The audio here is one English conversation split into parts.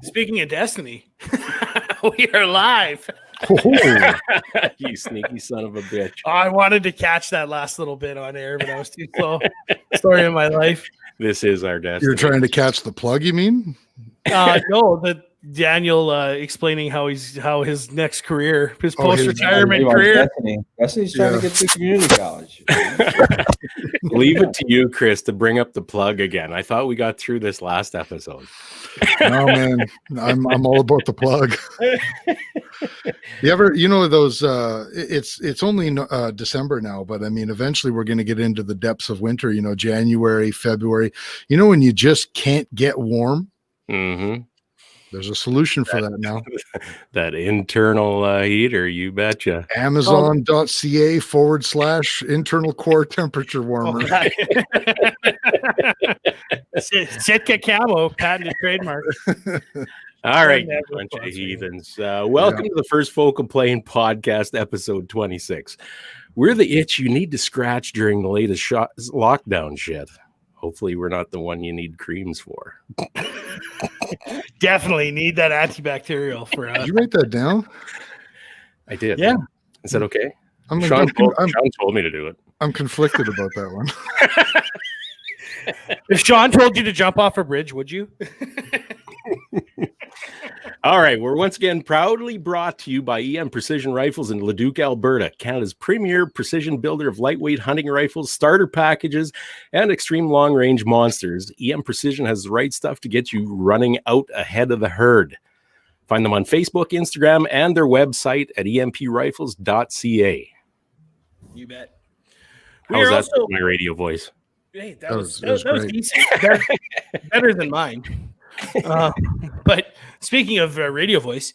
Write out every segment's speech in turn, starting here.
Speaking of Destiny, we are live. You sneaky son of a bitch. I wanted to catch that last little bit on air, but I was too slow. Story of my life. This is our Destiny. You're trying to catch the plug, you mean? No, the Daniel explaining how his next career, his post-retirement career. Destiny's trying to get to community college. Leave it to you, Chris, to bring up the plug again. I thought we got through this last episode. No, man, I'm all about the plug. You ever, those? It's only December now, but I mean, eventually we're going to get into the depths of winter. January, February. When you just can't get warm. Mm-hmm. There's a solution for that now. That internal heater, you betcha. Amazon.ca/internal core temperature warmer. Sitka Camo, patented trademark. All right, you bunch of heathens. Welcome to the First Focal Plane podcast, episode 26. We're the itch you need to scratch during the latest lockdown shit. Hopefully we're not the one you need creams for. Definitely need that antibacterial for us. Did you write that down? I did. Yeah. Is that okay? Sean told me to do it. I'm conflicted about that one. If Sean told you to jump off a bridge, would you? All right, we're once again proudly brought to you by EM Precision Rifles in Leduc, Alberta, Canada's premier precision builder of lightweight hunting rifles, starter packages, and extreme long-range monsters. EM Precision has the right stuff to get you running out ahead of the herd. Find them on Facebook, Instagram, and their website at emprifles.ca. You bet. How was that also my radio voice? Hey, that was decent. Better than mine. But speaking of radio voice,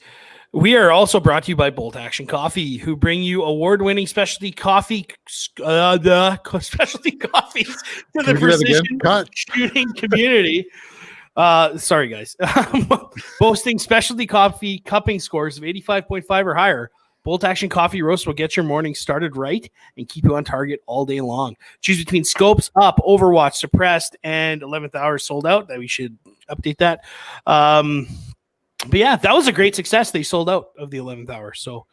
we are also brought to you by Bolt Action Coffee, who bring you award-winning specialty coffees to the precision shooting community. Sorry, guys. Boasting specialty coffee cupping scores of 85.5 or higher. Bolt Action Coffee Roast will get your morning started right and keep you on target all day long. Choose between Scopes, Up, Overwatch, Suppressed, and 11th Hour sold out. That we should update that. But yeah, that was a great success. They sold out of the 11th Hour. So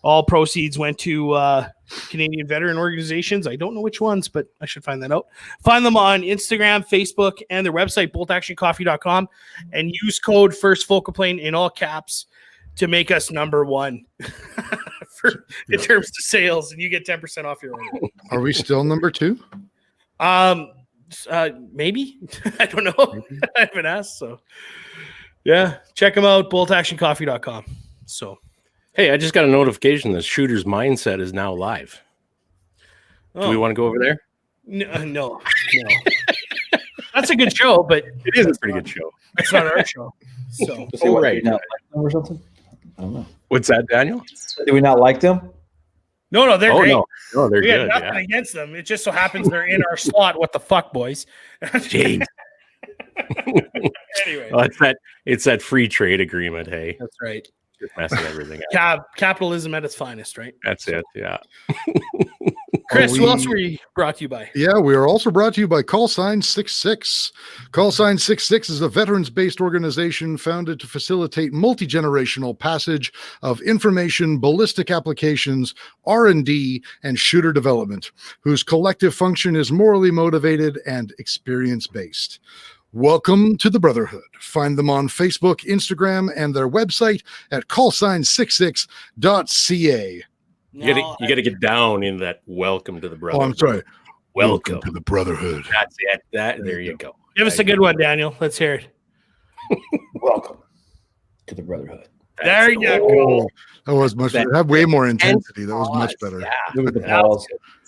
all proceeds went to Canadian veteran organizations. I don't know which ones, but I should find that out. Find them on Instagram, Facebook, and their website, boltactioncoffee.com, and use code FIRSTFocalPlane in all caps to make us number one in terms of sales, and you get 10% off your order. Are we still number 2? Maybe. I don't know. I haven't asked. So yeah, check them out, boltactioncoffee.com. So hey, I just got a notification that Shooter's Mindset is now live. Do we want to go over there? No. That's a good show, but it is a pretty good show. It's not our show. So right now, or something. I don't know. What's that, Daniel? Do we not like them? No, they're great. No, they're good. Nothing against them. It just so happens they're in our slot. What the fuck, boys? Jeez. Anyway, it's that free trade agreement. Hey, that's right. Just messing everything up. Capitalism at its finest, right? That's it. Yeah. Chris, who else were you brought to you by? Yeah, we are also brought to you by Callsign 66. Callsign 66 is a veterans-based organization founded to facilitate multi-generational passage of information, ballistic applications, R&D, and shooter development, whose collective function is morally motivated and experience-based. Welcome to the Brotherhood. Find them on Facebook, Instagram, and their website at callsign66.ca. You got to get down in that welcome to the Brotherhood. Oh, I'm sorry. Welcome to the Brotherhood. That's it. There you go. Give us a good one, Daniel. Let's hear it. Welcome to the Brotherhood. There you go. That was much better. Had way more intensity. That was much better. Yeah. It was the pause.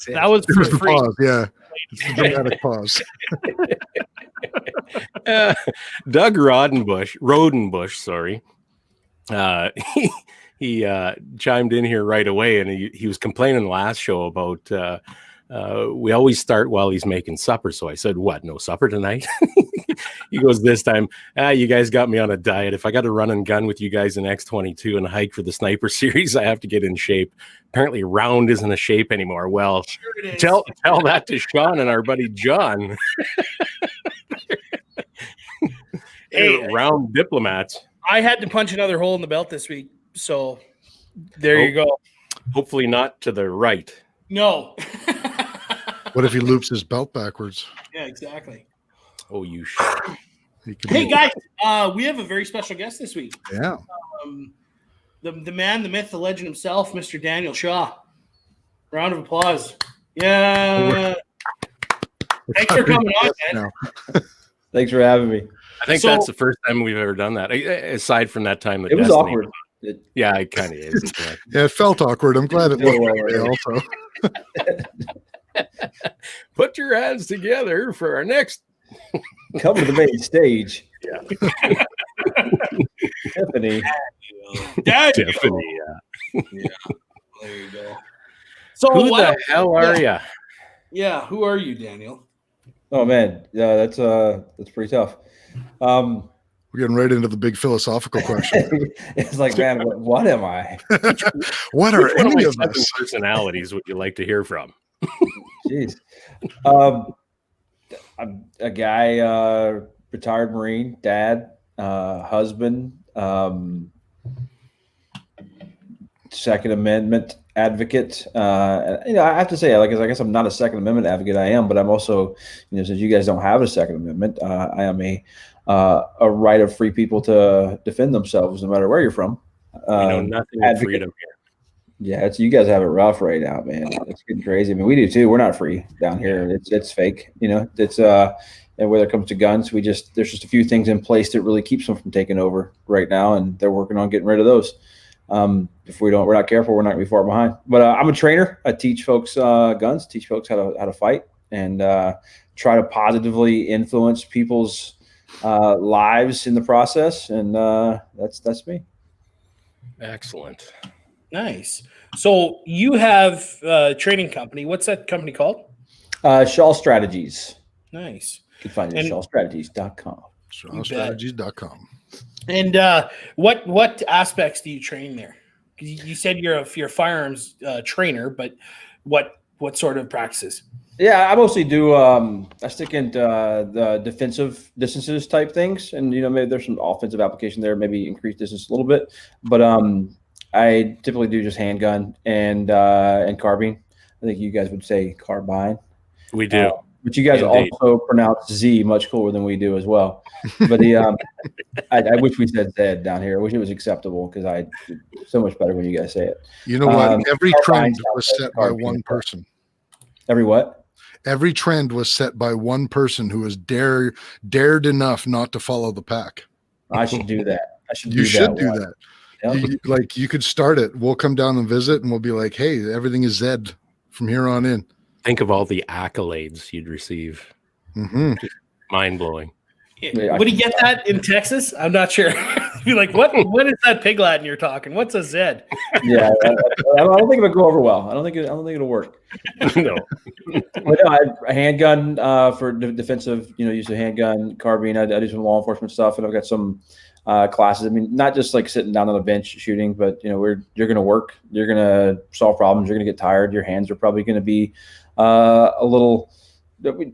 That was It was the free. pause. Yeah. It's a dramatic pause. Doug Rodenbush, sorry. He chimed in here right away, and he was complaining last show about we always start while he's making supper. So I said, what, no supper tonight? He goes, this time, you guys got me on a diet. If I got to run and gun with you guys in X-22 and hike for the sniper series, I have to get in shape. Apparently round isn't a shape anymore. Well, sure tell that to Sean and our buddy John. Hey, round diplomats. I had to punch another hole in the belt this week, so there you go. Hopefully not to the right. No. What if he loops his belt backwards? Yeah, exactly. Oh, you should. Hey guys, we have a very special guest this week. Yeah. The man, the myth, the legend himself, Mr. Daniel Shaw. Round of applause. Yeah. Thanks for coming on, man. Thanks for having me. I think that's the first time we've ever done that. Aside from that time that it was Destiny awkward. Yeah, it kind of is. Yeah, it felt awkward. I'm glad it looked also. Put your hands together for our next. Come to the main stage. Yeah. Tiffany. Tiffany, yeah. There you go. So who the hell are you? Yeah, who are you, Daniel? Oh man, yeah, that's pretty tough. We're getting right into the big philosophical question. It's like, man, what am I? What are any of us? Personalities would you like to hear from? Jeez. I'm a guy, retired Marine, dad, husband, Second Amendment advocate. I have to say, I guess I'm not a Second Amendment advocate. I am, but I'm also, since you guys don't have a Second Amendment, I am a right of free people to defend themselves no matter where you're from. Nothing but freedom here. Yeah, you guys have it rough right now, man. It's getting crazy. I mean, we do too. We're not free down here. It's fake. It's and whether it comes to guns, there's just a few things in place that really keeps them from taking over right now, and they're working on getting rid of those. If we're not careful, we're not gonna be far behind. But I'm a trainer. I teach folks guns, teach folks how to fight, and try to positively influence people's lives in the process. And that's me. Excellent. Nice. So you have a training company. What's that company called? Shaw Strategies. Nice. You can find it at shawstrategies.com. Shawstrategies.com. And what aspects do you train there? You said you're a firearms trainer, but what sort of practices? Yeah, I mostly do. I stick into the defensive distances type things, and maybe there's some offensive application there, maybe increase distance a little bit. But I typically do just handgun and carbine. I think you guys would say carbine. We do. But you guys also pronounce Z much cooler than we do as well. But I wish we said Z down here. I wish it was acceptable because I so much better when you guys say it. You know what? Every trend was set by one person. Every what? Every trend was set by one person who was dared enough not to follow the pack. I should do that. You should do that. Yep. You could start it. We'll come down and visit, and we'll be like, "Hey, everything is Z from here on in." Think of all the accolades you'd receive. Mm-hmm. Mind blowing. Would he get that in Texas? I'm not sure. Be like, what is that pig Latin you're talking? What's a Z? Yeah, I don't think it would go over well. I don't think it'll work. No. But no, a handgun for defensive. Use a handgun, carbine. I do some law enforcement stuff, and I've got some classes. I mean, not just like sitting down on a bench shooting, but you're going to work. You're going to solve problems. You're going to get tired. Your hands are probably going to be a little.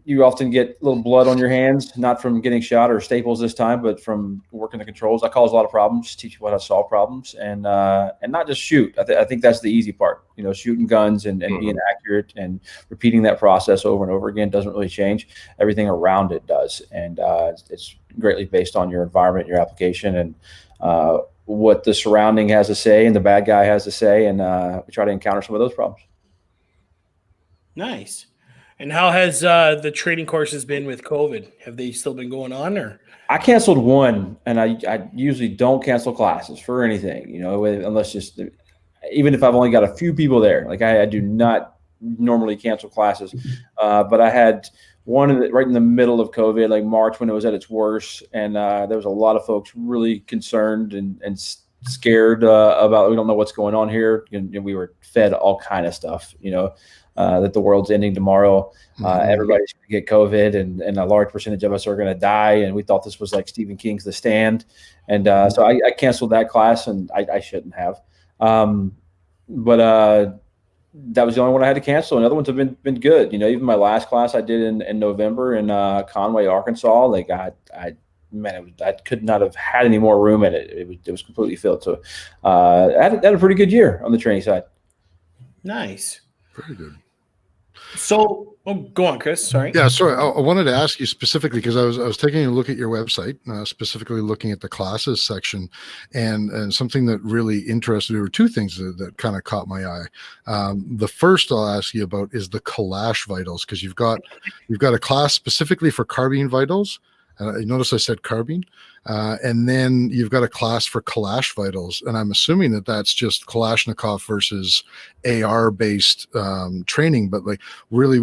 You often get a little blood on your hands, not from getting shot or staples this time, but from working the controls. I cause a lot of problems, teach people how to solve problems, and not just shoot. I think that's the easy part. Shooting guns and being accurate and repeating that process over and over again doesn't really change. Everything around it does, and it's greatly based on your environment, your application, and what the surrounding has to say and the bad guy has to say, and we try to encounter some of those problems. Nice. And how has the training courses been with COVID? Have they still been going on, or? I canceled one, and I usually don't cancel classes for anything, unless even if I've only got a few people there. Like I do not normally cancel classes, but I had one right in the middle of COVID, like March when it was at its worst, and there was a lot of folks really concerned and scared about we don't know what's going on here, and we were fed all kind of stuff, that the world's ending tomorrow. Everybody's going to get COVID, and a large percentage of us are going to die. And we thought this was like Stephen King's The Stand. And so I canceled that class, and I shouldn't have. But that was the only one I had to cancel. And other ones have been good. Even my last class I did in November in Conway, Arkansas, like I man, I could not have had any more room in it. It was completely filled. So I had a pretty good year on the training side. Nice. Very good. So, go on, Chris. Sorry. Yeah, sorry. I wanted to ask you specifically because I was taking a look at your website, specifically looking at the classes section, and something that really interested. There were two things that kind of caught my eye. The first I'll ask you about is the Kalash Vitals, because you've got a class specifically for carbine vitals. You notice I said carbine, and then you've got a class for Kalash Vitals, and I'm assuming that that's just Kalashnikov versus AR-based training. But like, really,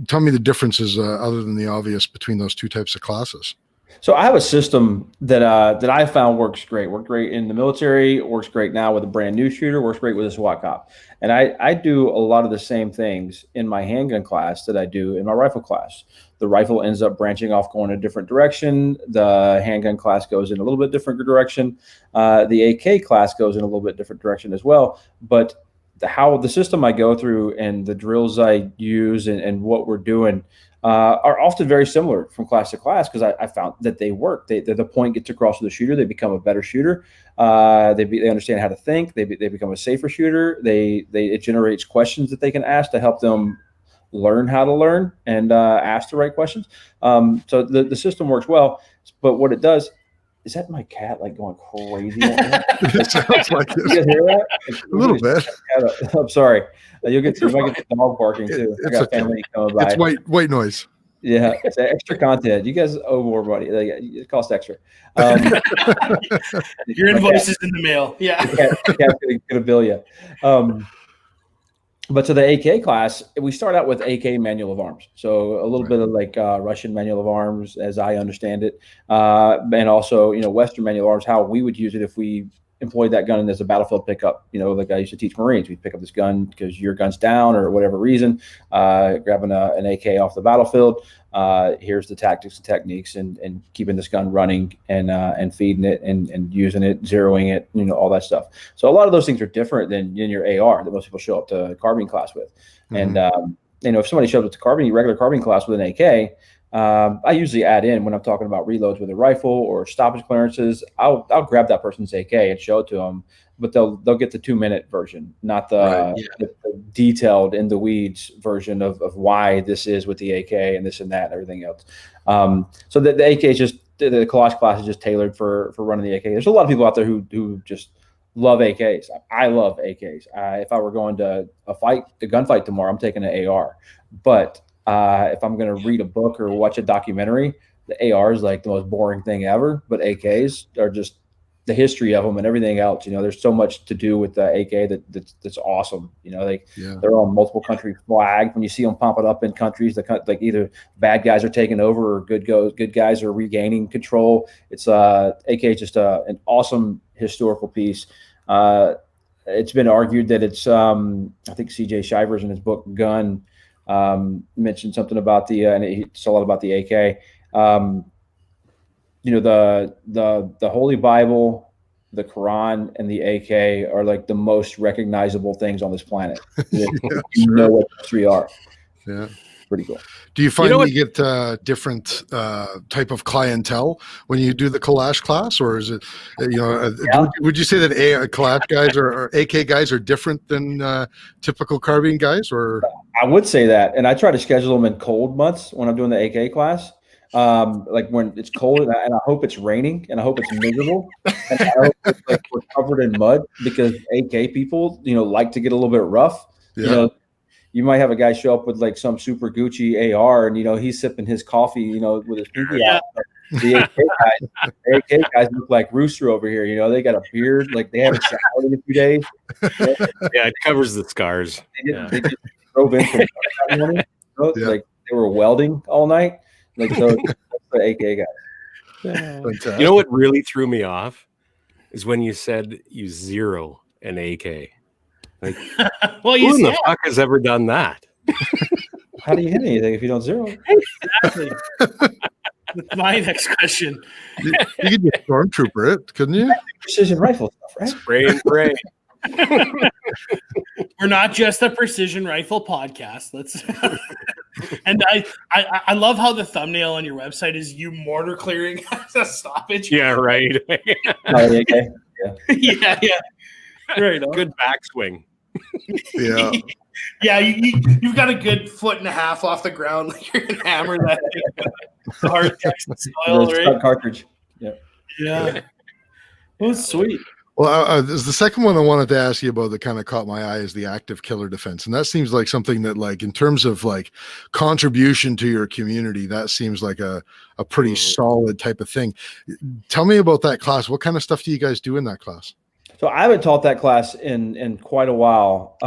tell me the differences other than the obvious between those two types of classes. So I have a system that I found works great. Worked great in the military. Works great now with a brand new shooter. Works great with a SWAT cop. And I do a lot of the same things in my handgun class that I do in my rifle class. The rifle ends up branching off, going a different direction. The handgun class goes in a little bit different direction. The AK class goes in a little bit different direction as well. But how the system I go through and the drills I use and what we're doing are often very similar from class to class, because I found that they work. The point gets across to the shooter. They become a better shooter. They understand how to think. They become a safer shooter. It generates questions that they can ask to help them learn how to learn and ask the right questions. So the system works well. But what it does, is that my cat like going crazy? It sounds like this. You guys hear that? A little bit. I'm sorry. You might get the dog barking too. I got family coming by. It's white noise. Yeah, it's extra content. You guys owe more money. It costs extra. Your invoice is in the mail. Yeah. Cat's gonna bill you. But to the AK class, we start out with AK manual of arms. So a little bit of like Russian manual of arms, as I understand it, and also Western manual of arms, how we would use it if we employed that gun as a battlefield pickup. Like I used to teach Marines, we'd pick up this gun because your gun's down or whatever reason, grabbing an AK off the battlefield. Here's the tactics and techniques and keeping this gun running and feeding it and using it, zeroing it, all that stuff. So a lot of those things are different than in your AR that most people show up to carbine class with. Mm-hmm. And if somebody shows up to regular carbine class with an AK, I usually add in, when I'm talking about reloads with a rifle or stoppage clearances, I'll grab that person's AK and show it to them, but they'll get the 2-minute version, not the detailed in the weeds version of why this is with the AK and this and that and everything else. So the AK is just, the Kalash class is just tailored for running the AK. There's a lot of people out there who just love AKs. I love AKs. If I were going to a gunfight tomorrow, I'm taking an AR, but if I'm going to read a book or watch a documentary, the AR is like the most boring thing ever, but AKs are just the history of them and everything else. There's so much to do with the AK that's awesome. They're on multiple country flags. When you see them pop it up in countries, like either bad guys are taking over or good guys are regaining control. It's AK is just an awesome historical piece. It's been argued that it's I think C.J. Shivers in his book Gun mentioned something about and he talks a lot about the AK. The Holy Bible, the Quran, and the AK are like the most recognizable things on this planet. Know what those three are. Yeah. Pretty cool. Do you find you get different type of clientele when you do the Kalash class, or is it, would you say that Kalash guys or AK guys are different than typical carbine guys? Or I would say that, and I try to schedule them in cold months when I'm doing the AK class. Like when it's cold, and I hope it's raining, and I hope it's miserable, and I hope it's like we're covered in mud, because AK people, like to get a little bit rough. Yeah. You might have a guy show up with like some super Gucci AR, and he's sipping his coffee, with his pinky out. The AK guys look like Rooster over here. They got a beard, like they haven't showered in a few days. Yeah, it covers the scars. They just drove in from that morning, like they were welding all night. Like, so that's the AK guys. You know what really threw me off is when you said you zero an AK. Like, well, who in the fuck has ever done that? How do you hit anything if you don't zero? Exactly. That's my next question. You could just stormtrooper it, couldn't you? Precision rifle stuff, right? Spray and pray. We're not just a precision rifle podcast. Let's and I love how the thumbnail on your website is you mortar clearing as a stoppage. Yeah, right. Yeah. Right on. Good backswing. Yeah. Yeah, you've got a good foot and a half off the ground. Like you're gonna hammer that thing. Hard Texas soil, right? Cartridge. Yeah. Oh, sweet. Well, the second one I wanted to ask you about that kind of caught my eye is the active killer defense. And that seems like something that, like, in terms of like contribution to your community, that seems like a pretty solid type of thing. Tell me about that class. What kind of stuff do you guys do in that class? So I haven't taught that class in quite a while.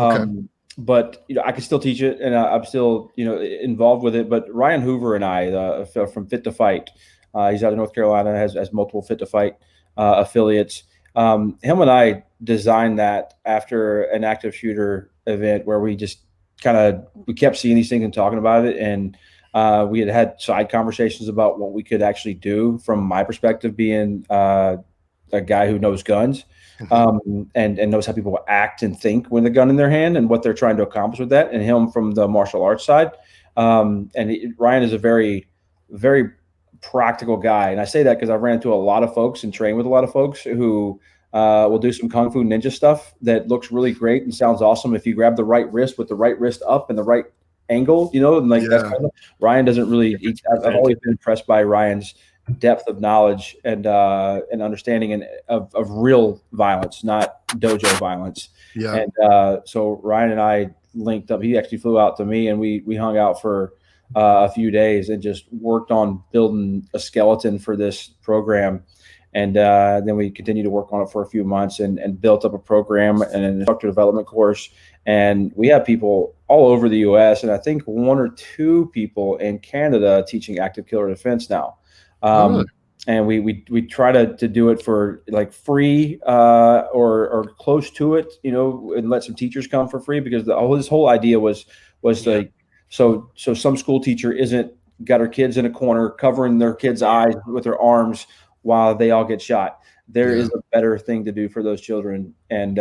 But I can still teach it, and I'm still involved with it. But Ryan Hoover and I from Fit to Fight, he's out of North Carolina, has multiple Fit to Fight affiliates. Him and I designed that after an active shooter event where we just we kept seeing these things and talking about it, and we had side conversations about what we could actually do from my perspective, being a guy who knows guns. And knows how people act and think with a gun in their hand and what they're trying to accomplish with that, and him from the martial arts side. Ryan is a very, very practical guy. And I say that because I've ran into a lot of folks and trained with a lot of folks who will do some Kung Fu Ninja stuff that looks really great and sounds awesome if you grab the right wrist with the right wrist up and the right angle, and like that's Ryan doesn't really. I've always been impressed by Ryan's depth of knowledge and understanding of real violence, not dojo violence. Yeah. And so Ryan and I linked up. He actually flew out to me, and we hung out for a few days and just worked on building a skeleton for this program. And then we continued to work on it for a few months and built up a program and an instructor development course. And we have people all over the U.S. and I think 1 or 2 people in Canada teaching active killer defense now. And we try to do it for like free or close to it, and let some teachers come for free, because this whole idea was like, so some school teacher isn't got her kids in a corner covering their kids' eyes with their arms while they all get shot. There is a better thing to do for those children, and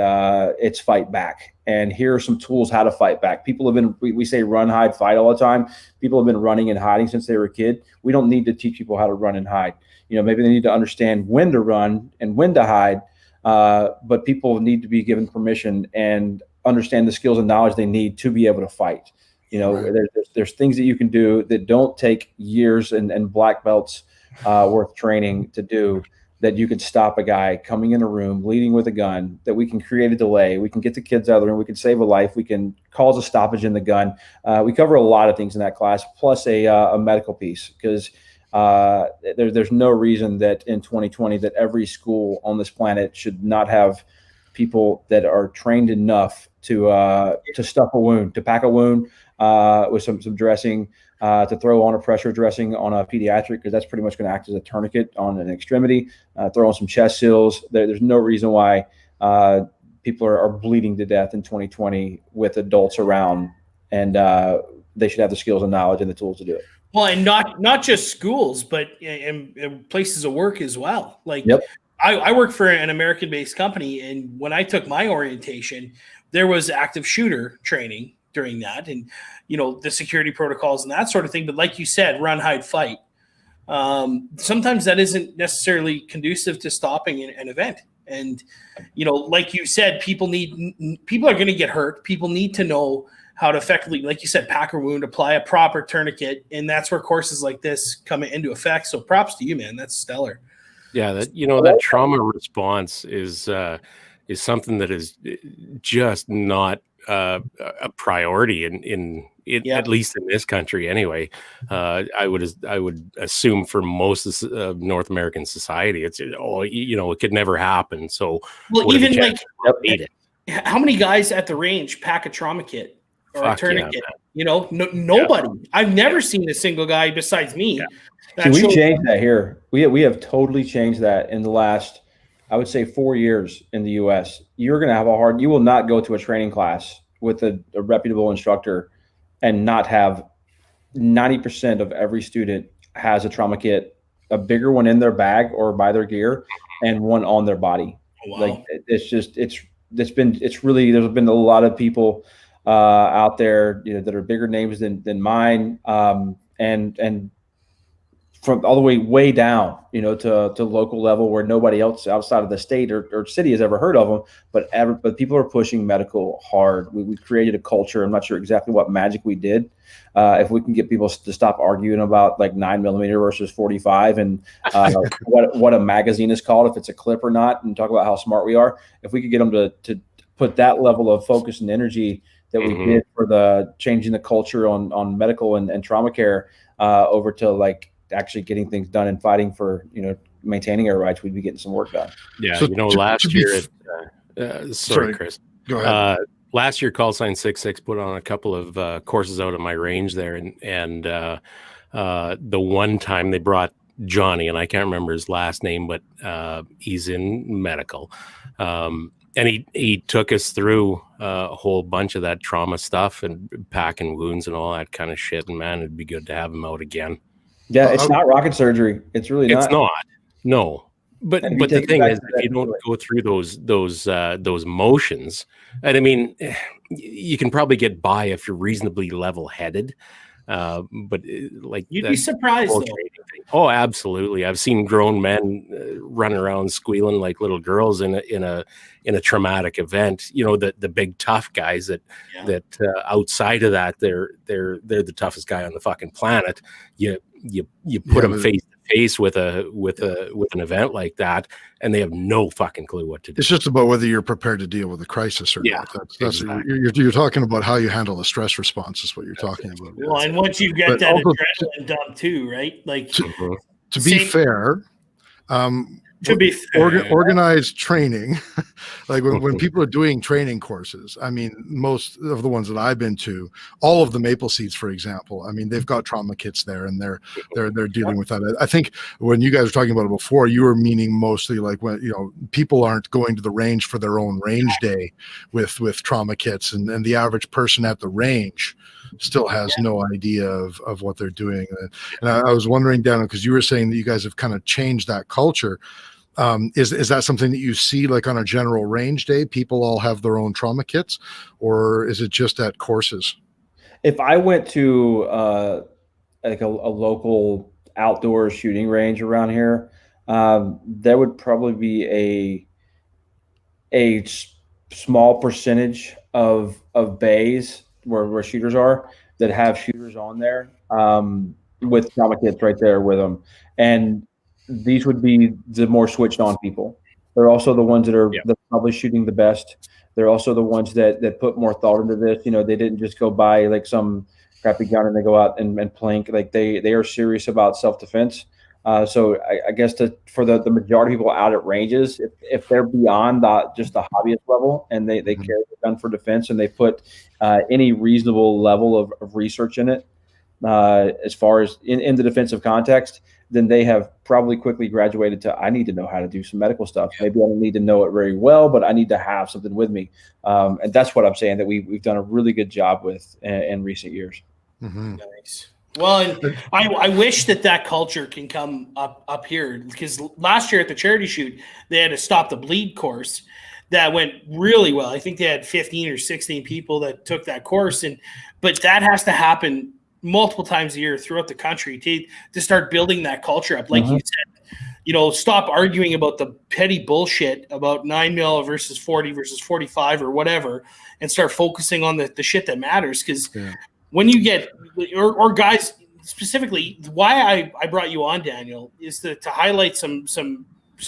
it's fight back. And here are some tools how to fight back. People have been, we say run, hide, fight all the time. People have been running and hiding since they were a kid. We don't need to teach people how to run and hide. Maybe they need to understand when to run and when to hide, but people need to be given permission and understand the skills and knowledge they need to be able to fight. There's things that you can do that don't take years and black belts worth training to do, that you could stop a guy coming in a room leading with a gun, that we can create a delay, we can get the kids out of the room, we can save a life, we can cause a stoppage in the gun. We cover a lot of things in that class, plus a medical piece, because there's no reason that in 2020 that every school on this planet should not have people that are trained enough to stuff a wound, to pack a wound with some dressing, to throw on a pressure dressing on a pediatric, because that's pretty much going to act as a tourniquet on an extremity, throw on some chest seals. There's no reason why people are bleeding to death in 2020 with adults around, and they should have the skills and knowledge and the tools to do it. Well, and not just schools, but in places of work as well. Like, I work for an American-based company, and when I took my orientation, there was active shooter training during that, and the security protocols and that sort of thing. But like you said, run, hide, fight. Sometimes that isn't necessarily conducive to stopping an event. And like you said, people are going to get hurt. People need to know how to effectively, like you said, pack a wound, apply a proper tourniquet, and that's where courses like this come into effect. So props to you, man. That's stellar. Yeah, that trauma response is something that is just not a priority in at least in this country anyway. I would assume for most of North American society, it's it could never happen. So even like how many guys at the range pack a trauma kit or a tourniquet? Nobody. I've never seen a single guy besides me. See, we changed that here. We have totally changed that in the last, I would say, 4 years in the U.S. You're going to have you will not go to a training class with a reputable instructor and not have 90% of every student has a trauma kit, a bigger one in their bag or by their gear, and one on their body. Wow. Like it's there's been a lot of people out there, that are bigger names than mine, and from all the way down, to local level where nobody else outside of the state or city has ever heard of them. But people are pushing medical hard. We created a culture. I'm not sure exactly what magic we did. If we can get people to stop arguing about like 9mm versus 45 and what a magazine is called, if it's a clip or not, and talk about how smart we are. If we could get them to put that level of focus and energy that we did for the changing the culture on medical and trauma care over to like actually getting things done and fighting for maintaining our rights, we'd be getting some work done. Yeah, so last year sorry Chris, go ahead. Last year Call Sign 66 put on a couple of courses out of my range there, and the one time they brought Johnny, and I can't remember his last name, but he's in medical, and he took us through a whole bunch of that trauma stuff and packing wounds and all that kind of shit, and man, it'd be good to have him out again. Yeah, it's not rocket surgery. It's really not. It's not. No. But the thing is, if you don't go through those motions, and I mean, you can probably get by if you're reasonably level-headed. But like you'd be surprised. Oh, absolutely! I've seen grown men run around squealing like little girls in a traumatic event. The big tough guys that outside of that, they're the toughest guy on the fucking planet. You put them face to face with an event like that, and they have no fucking clue what to do. It's just about whether you're prepared to deal with a crisis or not. That's exactly. You're talking about how you handle a stress response is what you're talking about. Well, and once you get that adrenaline dump too, right? Like to be fair, organized training, like when people are doing training courses, I mean, most of the ones that I've been to, all of the Maple Seeds, for example, I mean, they've got trauma kits there, and they're dealing with that. I think when you guys were talking about it before, you were meaning mostly like when people aren't going to the range for their own range day with trauma kits, and the average person at the range still has no idea of what they're doing. And I was wondering, Daniel, because you were saying that you guys have kind of changed that culture. Is that something that you see like on a general range day? People all have their own trauma kits, or is it just at courses? If I went to like a local outdoor shooting range around here, there would probably be a small percentage of bays where shooters are that have shooters on there with trauma kits right there with them, and these would be the more switched on people. They're also the ones that are probably shooting the best. They're also the ones that put more thought into this. They didn't just go buy like some crappy gun and they go out and plink. Like they are serious about self-defense. So I guess for the majority of people out at ranges, if they're beyond just the hobbyist level and they carry the gun for defense and they put any reasonable level of research in it, as far as in the defensive context, then they have probably quickly graduated to, I need to know how to do some medical stuff. Maybe I don't need to know it very well, but I need to have something with me. And that's what I'm saying that we've done a really good job with in recent years. Mm-hmm. Nice. Well, and I wish that culture can come up here, because last year at the charity shoot, they had a Stop the Bleed course that went really well. I think they had 15 or 16 people that took that course, but that has to happen multiple times a year throughout the country to start building that culture up. Like you said, stop arguing about the petty bullshit about 9mm versus 40 versus 45 or whatever, and start focusing on the shit that matters. Because when you get, or guys specifically, why I brought you on, Daniel, is to highlight some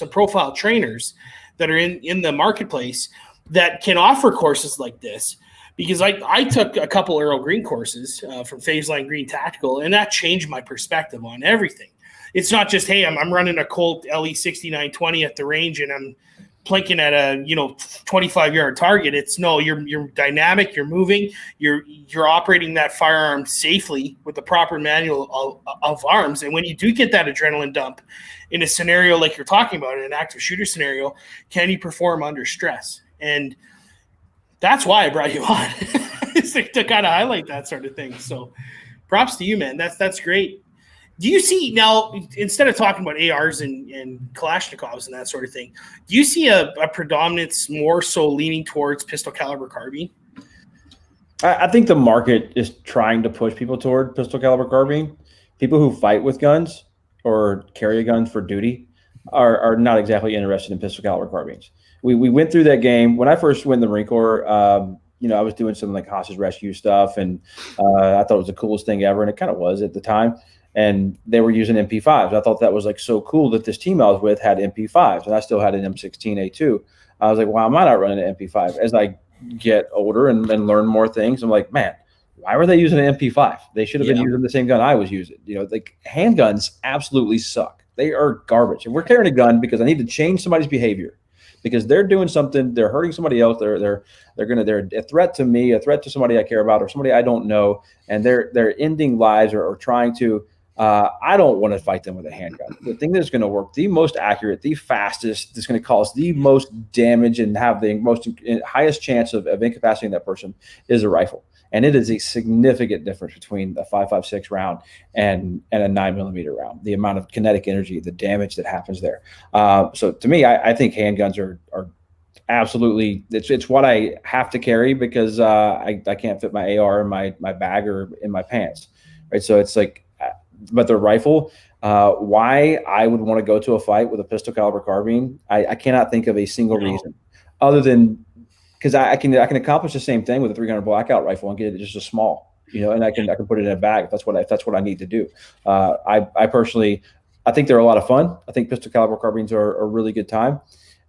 profile trainers that are in the marketplace that can offer courses like this. Because I took a couple Earl Green courses from Phase Line Green Tactical, and that changed my perspective on everything. It's not just, hey, I'm running a Colt LE 6920 at the range and I'm plinking at a 25-yard target. It's no, you're dynamic, you're moving, you're operating that firearm safely with the proper manual of arms. And when you do get that adrenaline dump in a scenario like you're talking about, in an active shooter scenario, can you perform under stress? And that's why I brought you on, to kind of highlight that sort of thing. So props to you, man. That's great. Do you see now, instead of talking about ARs and Kalashnikovs and that sort of thing, do you see a predominance more so leaning towards pistol caliber carbine? I think the market is trying to push people toward pistol caliber carbine. People who fight with guns or carry a gun for duty are not exactly interested in pistol caliber carbines. We went through that game when I first went in the Marine Corps. I was doing some like hostage rescue stuff, and I thought it was the coolest thing ever, and it kind of was at the time. And they were using MP5s. I thought that was like so cool that this team I was with had MP5s, and I still had an M16A2. I was like, why am I not running an MP5? As I get older and learn more things, I'm like, man, why were they using an MP5? They should have been using the same gun I was using. Like handguns absolutely suck. They are garbage. And we're carrying a gun because I need to change somebody's behavior, because they're doing something, they're hurting somebody else, they're a threat to me, a threat to somebody I care about, or somebody I don't know, and they're ending lives or trying to. I don't want to fight them with a handgun. The thing that's going to work the most accurate, the fastest, that's going to cause the most damage and have the most highest chance of incapacitating that person is a rifle. And it is a significant difference between a 5.56 round and a 9mm round. The amount of kinetic energy, the damage that happens there. So to me, I think handguns are absolutely. It's what I have to carry because I can't fit my AR in my bag or in my pants, right? So it's like. But the rifle, why I would want to go to a fight with a pistol caliber carbine, I cannot think of a single reason, other than because I can accomplish the same thing with a 300 blackout rifle and get it just a small, and I can put it in a bag if that's what I need to do. I personally, I think they're a lot of fun. I think pistol caliber carbines are a really good time,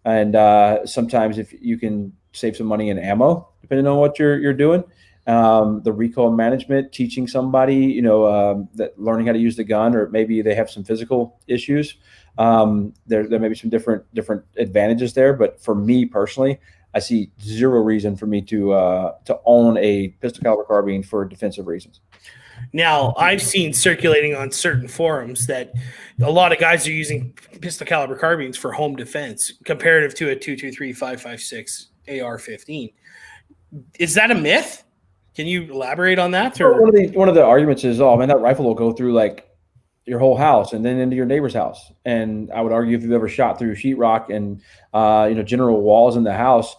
and sometimes if you can save some money in ammo, depending on what you're doing. The recoil management, teaching somebody, that learning how to use the gun, or maybe they have some physical issues. There may be some different advantages there, but for me personally, I see zero reason for me to own a pistol caliber carbine for defensive reasons. Now, I've seen circulating on certain forums that a lot of guys are using pistol caliber carbines for home defense, comparative to a 223 5.56 AR-15. Is that a myth? Can you elaborate on that? Or one of the arguments is, oh man, that rifle will go through like your whole house and then into your neighbor's house. And I would argue if you've ever shot through sheetrock and general walls in the house,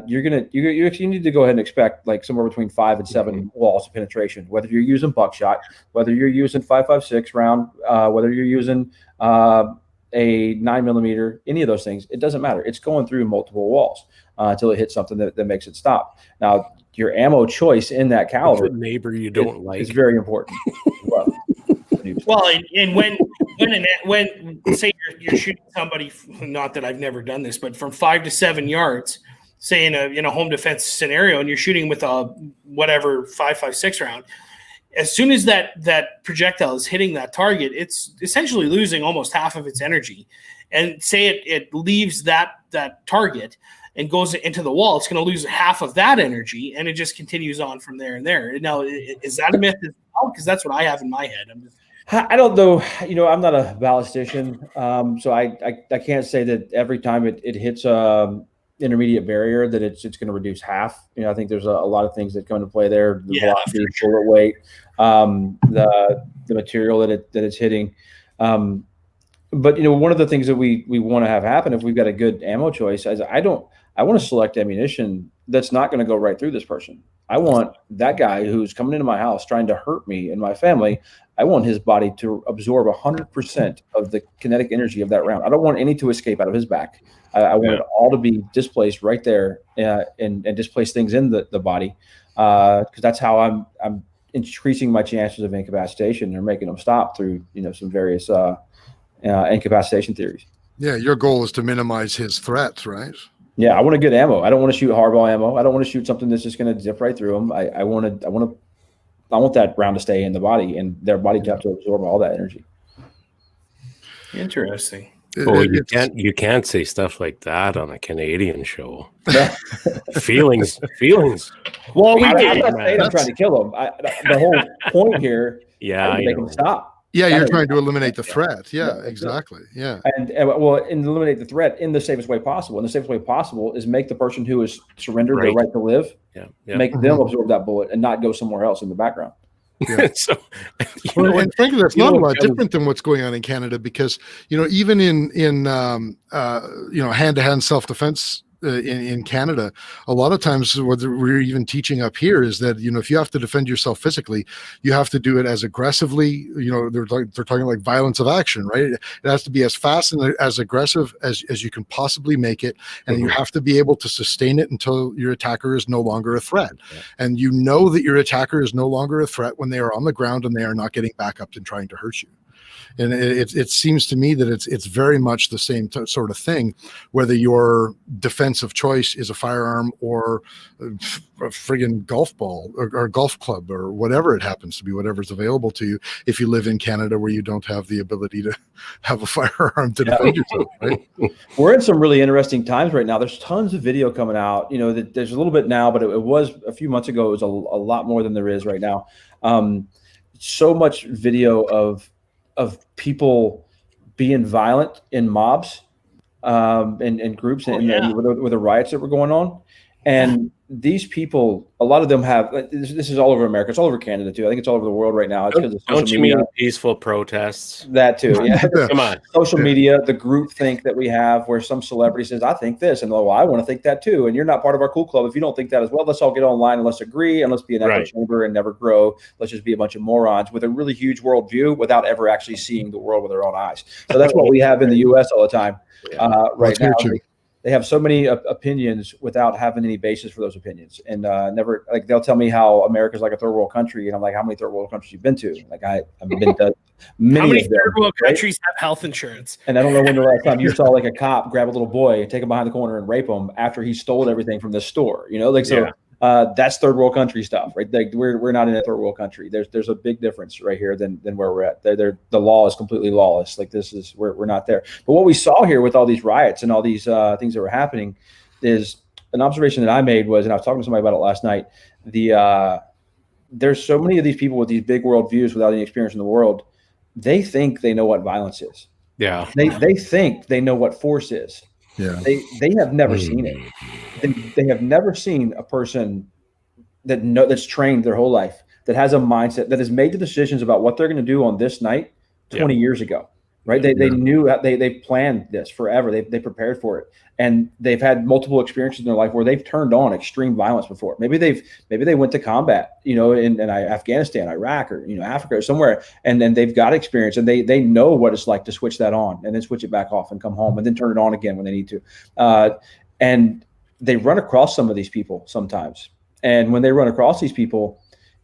you need to go ahead and expect like somewhere between 5 and 7 walls of penetration. Whether you're using buckshot, whether you're using 5.56 round, whether you're using a 9mm, any of those things, it doesn't matter. It's going through multiple walls until it hits something that makes it stop. Now, your ammo choice in that caliber, a neighbor you don't like, is very important. Well, and when say you're shooting somebody, not that I've never done this, but from 5 to 7 yards, say in a home defense scenario, and you're shooting with a whatever 5.56 round, as soon as that projectile is hitting that target, it's essentially losing almost half of its energy. And say it leaves that target and goes into the wall, it's going to lose half of that energy, and it just continues on from there and there. Now, is that a myth as well? Because that's what I have in my head. I don't know. I'm not a ballistician, so I can't say that every time it hits intermediate barrier that it's going to reduce half. I think there's a lot of things that come into play there. The velocity, bullet weight, the material that it's hitting. But one of the things that we want to have happen if we've got a good ammo choice is I want to select ammunition that's not going to go right through this person. I want that guy who's coming into my house trying to hurt me and my family. I want his body to absorb 100% of the kinetic energy of that round. I don't want any to escape out of his back. I want it all to be displaced right there and displace things in the body, because that's how I'm increasing my chances of incapacitation or making them stop through some various incapacitation theories. Yeah, your goal is to minimize his threats, right? Yeah, I want a good ammo. I don't want to shoot hardball ammo. I don't want to shoot something that's just going to zip right through them. I want that round to stay in the body and their body to have to absorb all that energy. Interesting. Well, you can't say stuff like that on a Canadian show. feelings. Well, I'm not saying I'm trying to kill them. The whole point here, I make them stop. Yeah, you're trying to eliminate the threat. Yeah, exactly. Yeah. And eliminate the threat in the safest way possible. And the safest way possible is make the person who has surrendered their right to live, make them absorb that bullet and not go somewhere else in the background. Yeah. So, and frankly, that's not a lot different than what's going on in Canada, because even in hand-to-hand self-defense in Canada, a lot of times what we're even teaching up here is that if you have to defend yourself physically, you have to do it as aggressively. They're talking like violence of action, right? It has to be as fast and as aggressive as you can possibly make it, and you have to be able to sustain it until your attacker is no longer a threat. And that your attacker is no longer a threat when they are on the ground and they are not getting back up and trying to hurt you. And it seems to me that it's very much the same sort of thing, whether your defense of choice is a firearm or a friggin' golf ball or golf club or whatever it happens to be, whatever's available to you. If you live in Canada where you don't have the ability to have a firearm to defend yourself, right? We're in some really interesting times right now. There's tons of video coming out. There's a little bit now, but it was a few months ago. It was a lot more than there is right now. So much video of people being violent in mobs and groups and with the riots that were going on. And these people, a lot of them have, this is all over America. It's all over Canada too. I think it's all over the world right now. It's because of social media. Mean peaceful protests? That too. Yeah. Come on. Social media, the group think that we have where some celebrity says, I think this. And I want to think that too. And you're not part of our cool club if you don't think that as well. Let's all get online and let's agree and let's be an echo chamber and never grow. Let's just be a bunch of morons with a really huge worldview without ever actually seeing the world with their own eyes. So that's what we have in the U.S. all the time right now. They have so many opinions without having any basis for those opinions, and never they'll tell me how America's like a third world country, and I'm like, how many third world countries you've been to? Like I've been to many. How many third world countries have health insurance? And I don't know when the last time you saw like a cop grab a little boy and take him behind the corner and rape him after he stole everything from the store. That's third world country stuff, right? Like we're not in a third world country. There's a big difference right here than where we're at. The law is completely lawless. Like this is we're not there. But what we saw here with all these riots and all these things that were happening is an observation that I made was, and I was talking to somebody about it last night. There's so many of these people with these big world views without any experience in the world. They think they know what violence is. Yeah. They think they know what force is. Yeah. They have never seen it. They have never seen a person that's trained their whole life, that has a mindset, that has made the decisions about what they're going to do on this night 20 years ago, right? They knew they planned this forever. They prepared for it, and they've had multiple experiences in their life where they've turned on extreme violence before. Maybe they went to combat, in Afghanistan, Iraq, or Africa or somewhere, and then they've got experience and they know what it's like to switch that on and then switch it back off and come home and then turn it on again when they need to, and they run across some of these people sometimes. And when they run across these people,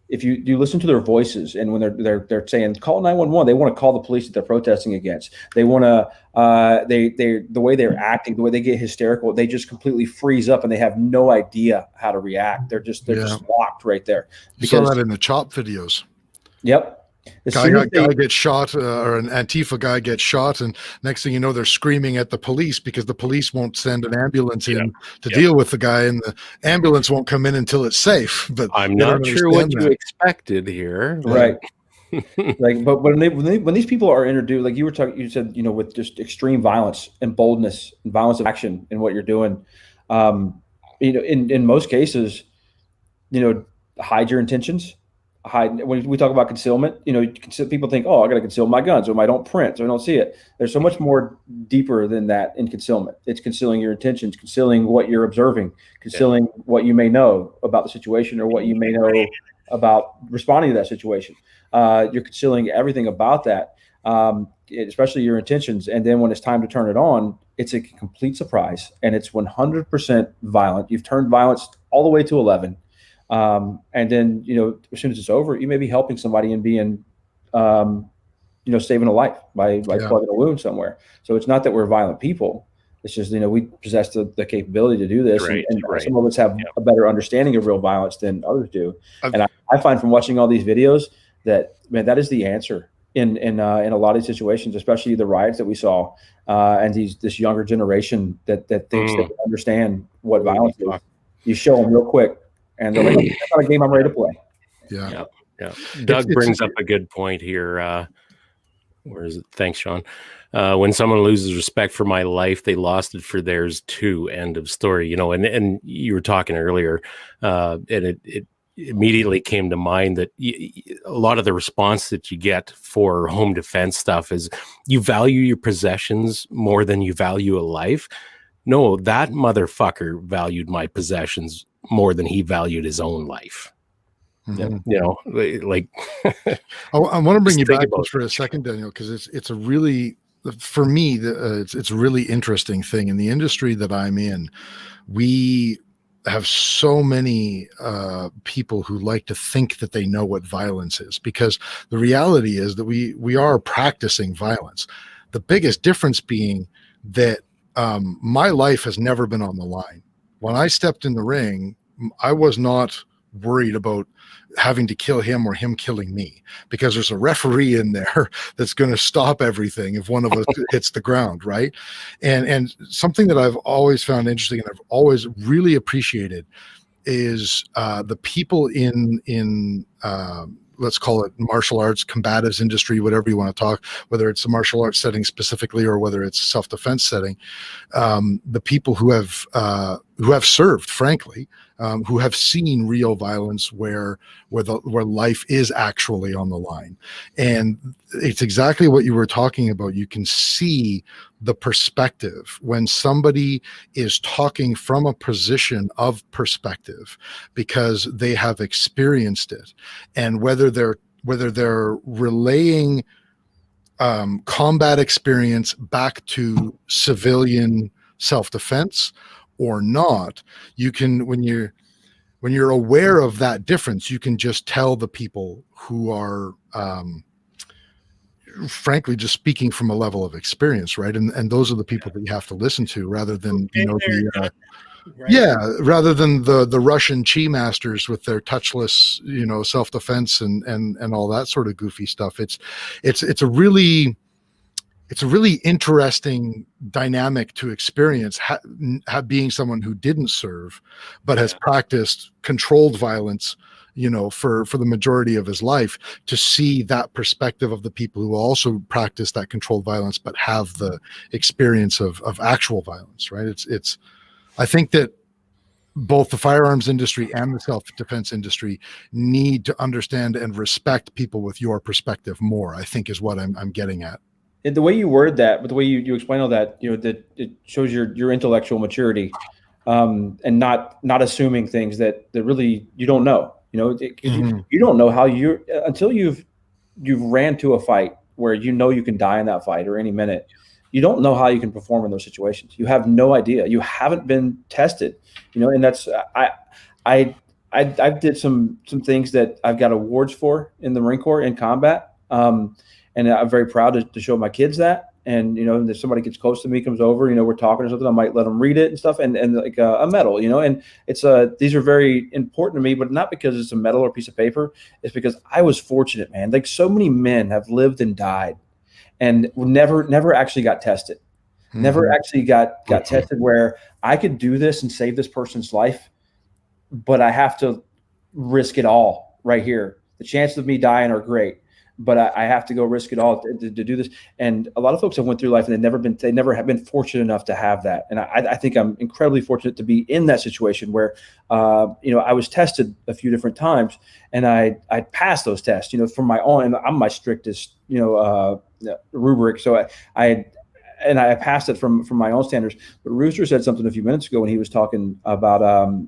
if you listen to their voices, and when they're saying call 911, they want to call the police that they're protesting against. They want to the way they're acting, the way they get hysterical, they just completely freeze up and they have no idea how to react. They're just locked right there. You saw that in the CHOP videos. Yep. Guy gets shot, or an Antifa guy gets shot, and next thing you know, they're screaming at the police because the police won't send an ambulance in to deal with the guy, and the ambulance won't come in until it's safe. But I'm not sure what you expected here, right? But when these people are introduced, like you said, with just extreme violence and boldness and violence of action in what you're doing, in most cases, hide your intentions. When we talk about concealment, people think, oh, I got to conceal my gun so I don't print, so I don't see it. There's so much more deeper than that in concealment. It's concealing your intentions, concealing what you're observing, concealing what you may know about the situation or what you may know about responding to that situation. You're concealing everything about that, especially your intentions. And then when it's time to turn it on, it's a complete surprise, and it's 100% violent. You've turned violence all the way to 11. And then, as soon as it's over, you may be helping somebody and being, saving a life by plugging a wound somewhere. So it's not that we're violent people. It's just, we possess the capability to do this. Right, and some of us have a better understanding of real violence than others do. And I find from watching all these videos that, man, that is the answer in a lot of these situations, especially the riots that we saw, and this younger generation that thinks they understand what violence is. You show them real quick, and they're like, that's not a game I'm ready to play. Yeah. Doug brings up a good point here. Where is it? Thanks, Sean. When someone loses respect for my life, they lost it for theirs too. End of story. And you were talking earlier, and immediately came to mind that a lot of the response that you get for home defense stuff is you value your possessions more than you value a life. No, that motherfucker valued my possessions more than he valued his own life. Mhm. You know, like I want to bring you think back about just for a second, Daniel, because it's a really, for me, it's a really interesting thing in the industry that I'm in. We have so many people who like to think that they know what violence is, because the reality is that we are practicing violence. The biggest difference being that my life has never been on the line. When I stepped in the ring, I was not worried about having to kill him or him killing me, because there's a referee in there that's going to stop everything if one of us hits the ground, right? And something that I've always found interesting and I've always really appreciated is the people in let's call it martial arts, combatives industry, whatever you want to talk, whether it's a martial arts setting specifically or whether it's self-defense setting, the people who have served, frankly, who have seen real violence where life is actually on the line. And it's exactly what you were talking about. You can see the perspective when somebody is talking from a position of perspective because they have experienced it, and whether they're relaying combat experience back to civilian self-defense or not, you can, when you're aware of that difference, you can just tell the people who are frankly just speaking from a level of experience, right? And those are the people that you have to listen to, rather than rather than the Russian chi masters with their touchless, self-defense and all that sort of goofy stuff. It's a really interesting dynamic to experience, being someone who didn't serve but has practiced controlled violence, for the majority of his life, to see that perspective of the people who also practice that controlled violence but have the experience of actual violence, right? It's I think that both the firearms industry and the self-defense industry need to understand and respect people with your perspective more, I think, is what I'm getting at. And the way you word that, but the way you explain all that, that it shows your intellectual maturity, and not assuming things that really you don't know. You don't know how until you've ran to a fight where you can die in that fight or any minute. You don't know how you can perform in those situations. You have no idea. You haven't been tested, and that's I did some things that I've got awards for in the Marine Corps in combat. And I'm very proud to show my kids that. And, if somebody gets close to me, comes over, we're talking or something, I might let them read it and stuff, and like a medal, and it's these are very important to me, but not because it's a medal or a piece of paper. It's because I was fortunate, man. Like, so many men have lived and died and never actually got tested, never actually got tested where I could do this and save this person's life, but I have to risk it all right here. The chances of me dying are great, but I have to go risk it all to do this. And a lot of folks have went through life and they never have been fortunate enough to have that. And I think I'm incredibly fortunate to be in that situation where, I was tested a few different times and I passed those tests, from my own, and I'm my strictest, rubric. So I passed it from my own standards. But Rooster said something a few minutes ago when he was talking about,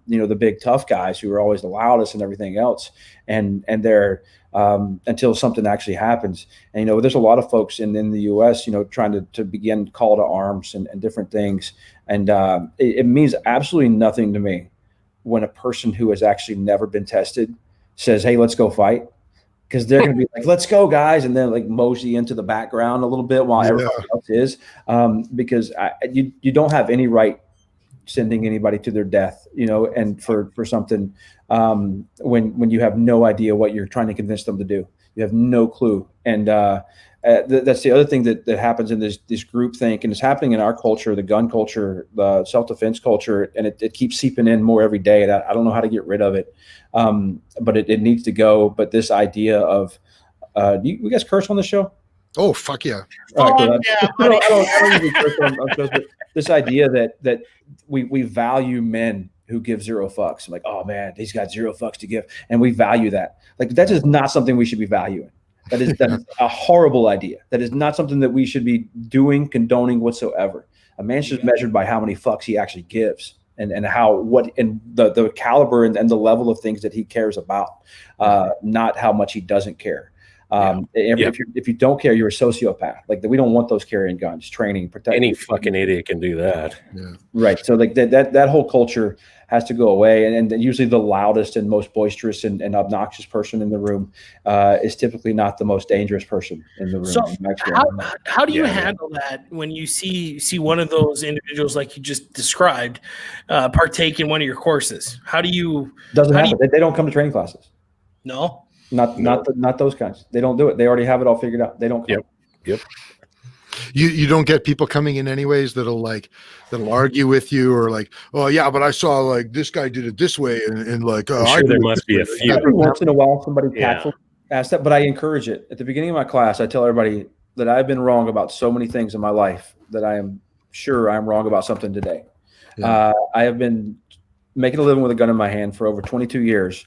the big tough guys who are always the loudest and everything else. And they're, until something actually happens. And, there's a lot of folks in the U.S., trying to begin call to arms and different things. And it means absolutely nothing to me when a person who has actually never been tested says, hey, let's go fight. Because they're going to be like, let's go, guys. And then like mosey into the background a little bit while everybody else is. Because you don't have any right sending anybody to their death, and for something when you have no idea what you're trying to convince them to do. You have no clue. And that's the other thing that happens in this group think, and it's happening in our culture, the gun culture, the self-defense culture, and it keeps seeping in more every day. And I don't know how to get rid of it, but it needs to go. But this idea of you guys curse on the show? Oh, fuck yeah. Yeah, buddy. I don't usually curse on shows, but this idea that we value men who give zero fucks. I'm like, oh man, he's got zero fucks to give. And we value that. Like, that is not something we should be valuing. That is a horrible idea. That is not something that we should be doing, condoning whatsoever. A man should be measured by how many fucks he actually gives, and the caliber and the level of things that he cares about, not how much he doesn't care. If you don't care, you're a sociopath. Like, we don't want those carrying guns, training, protecting. Any fucking idiot can do that. Yeah. Right. So like that whole culture has to go away. And usually the loudest and most boisterous and obnoxious person in the room is typically not the most dangerous person in the room. So how do you handle that when you see one of those individuals like you just described partake in one of your courses? How do you? Doesn't happen. They don't come to training classes. No. Not those kinds. They don't do it. They already have it all figured out. They don't come. Yep. You don't get people coming in anyways that'll argue with you, or like, oh yeah, but I saw like this guy did it this way, and like, oh, I'm sure there must be a few. Every once in a while somebody tactful asks that, but I encourage it. At the beginning of my class, I tell everybody that I've been wrong about so many things in my life that I am sure I'm wrong about something today. I have been making a living with a gun in my hand for over 22 years,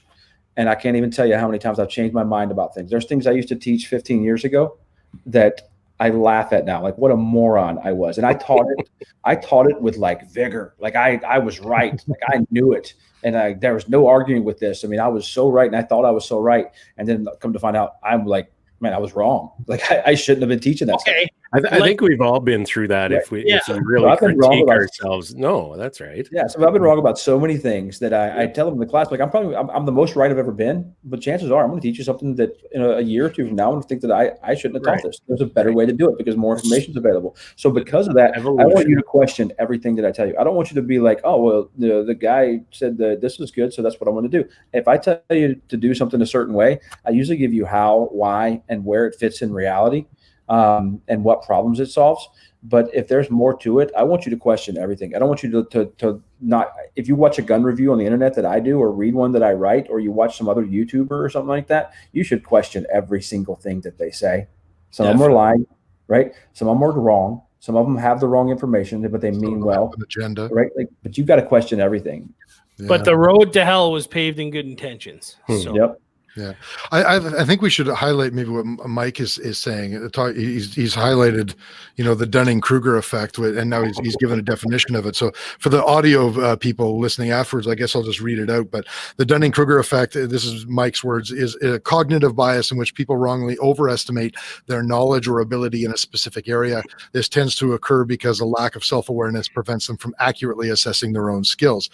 and I can't even tell you how many times I've changed my mind about things. There's things I used to teach 15 years ago that I laugh at now, like what a moron I was. And I taught it with like vigor. Like I was right. Like I knew it. And there was no arguing with this. I mean, I was so right. And I thought I was so right. And then come to find out, I'm like, man, I was wrong. Like I shouldn't have been teaching that stuff. I think we've all been through that. Right. If we really critique ourselves. No, that's right. Yeah. So I've been wrong about so many things that I tell them in the class, like I'm the most right I've ever been, but chances are I'm going to teach you something that in a year or two from now, I'm going to think that I shouldn't have taught this. There's a better way to do it because more information is available. So because of that, I want you to question everything that I tell you. I don't want you to be like, oh, well, the guy said that this was good, so that's what I want to do. If I tell you to do something a certain way, I usually give you how, why, and where it fits in reality. And what problems it solves. But if there's more to it, I want you to question everything. I don't want you to not, if you watch a gun review on the internet that I do, or read one that I write, or you watch some other YouTuber or something like that, you should question every single thing that they say. Some of them are lying, right? Some of them are wrong. Some of them have the wrong information, but they mean well. An agenda. Right? Like, but you've got to question everything. Yeah. But the road to hell was paved in good intentions. So. Yep. Yeah, I think we should highlight maybe what Mike is saying. He's highlighted, the Dunning-Kruger effect, and now he's given a definition of it. So for the audio people listening afterwards, I guess I'll just read it out. But the Dunning-Kruger effect, this is Mike's words, is a cognitive bias in which people wrongly overestimate their knowledge or ability in a specific area. This tends to occur because a lack of self-awareness prevents them from accurately assessing their own skills.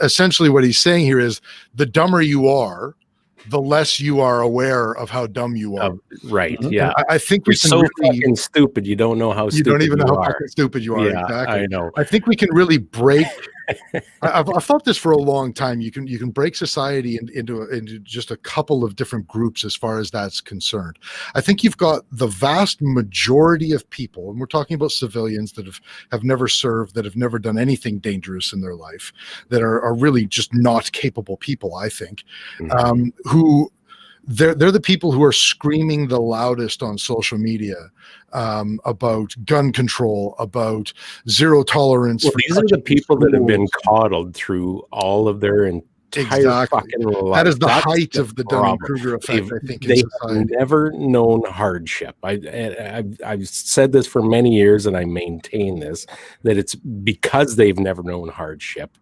Essentially, what he's saying here is the dumber you are, the less you are aware of how dumb you are. Right. Yeah. I think you're so fucking stupid. You don't know how stupid you are. You don't even know how fucking stupid you are. Yeah, exactly. I know. I think we can really break. I've thought this for a long time. You can break society into just a couple of different groups as far as that's concerned. I think you've got the vast majority of people, and we're talking about civilians that have never served, that have never done anything dangerous in their life, that are really just not capable people, I think, who they're the people who are screaming the loudest on social media about gun control, about zero tolerance. These are the people that have been coddled through all of their entire fucking life. That is the height of the Dunning-Kruger effect, I think. They've never known hardship. I've said this for many years, and I maintain this, that it's because they've never known hardship.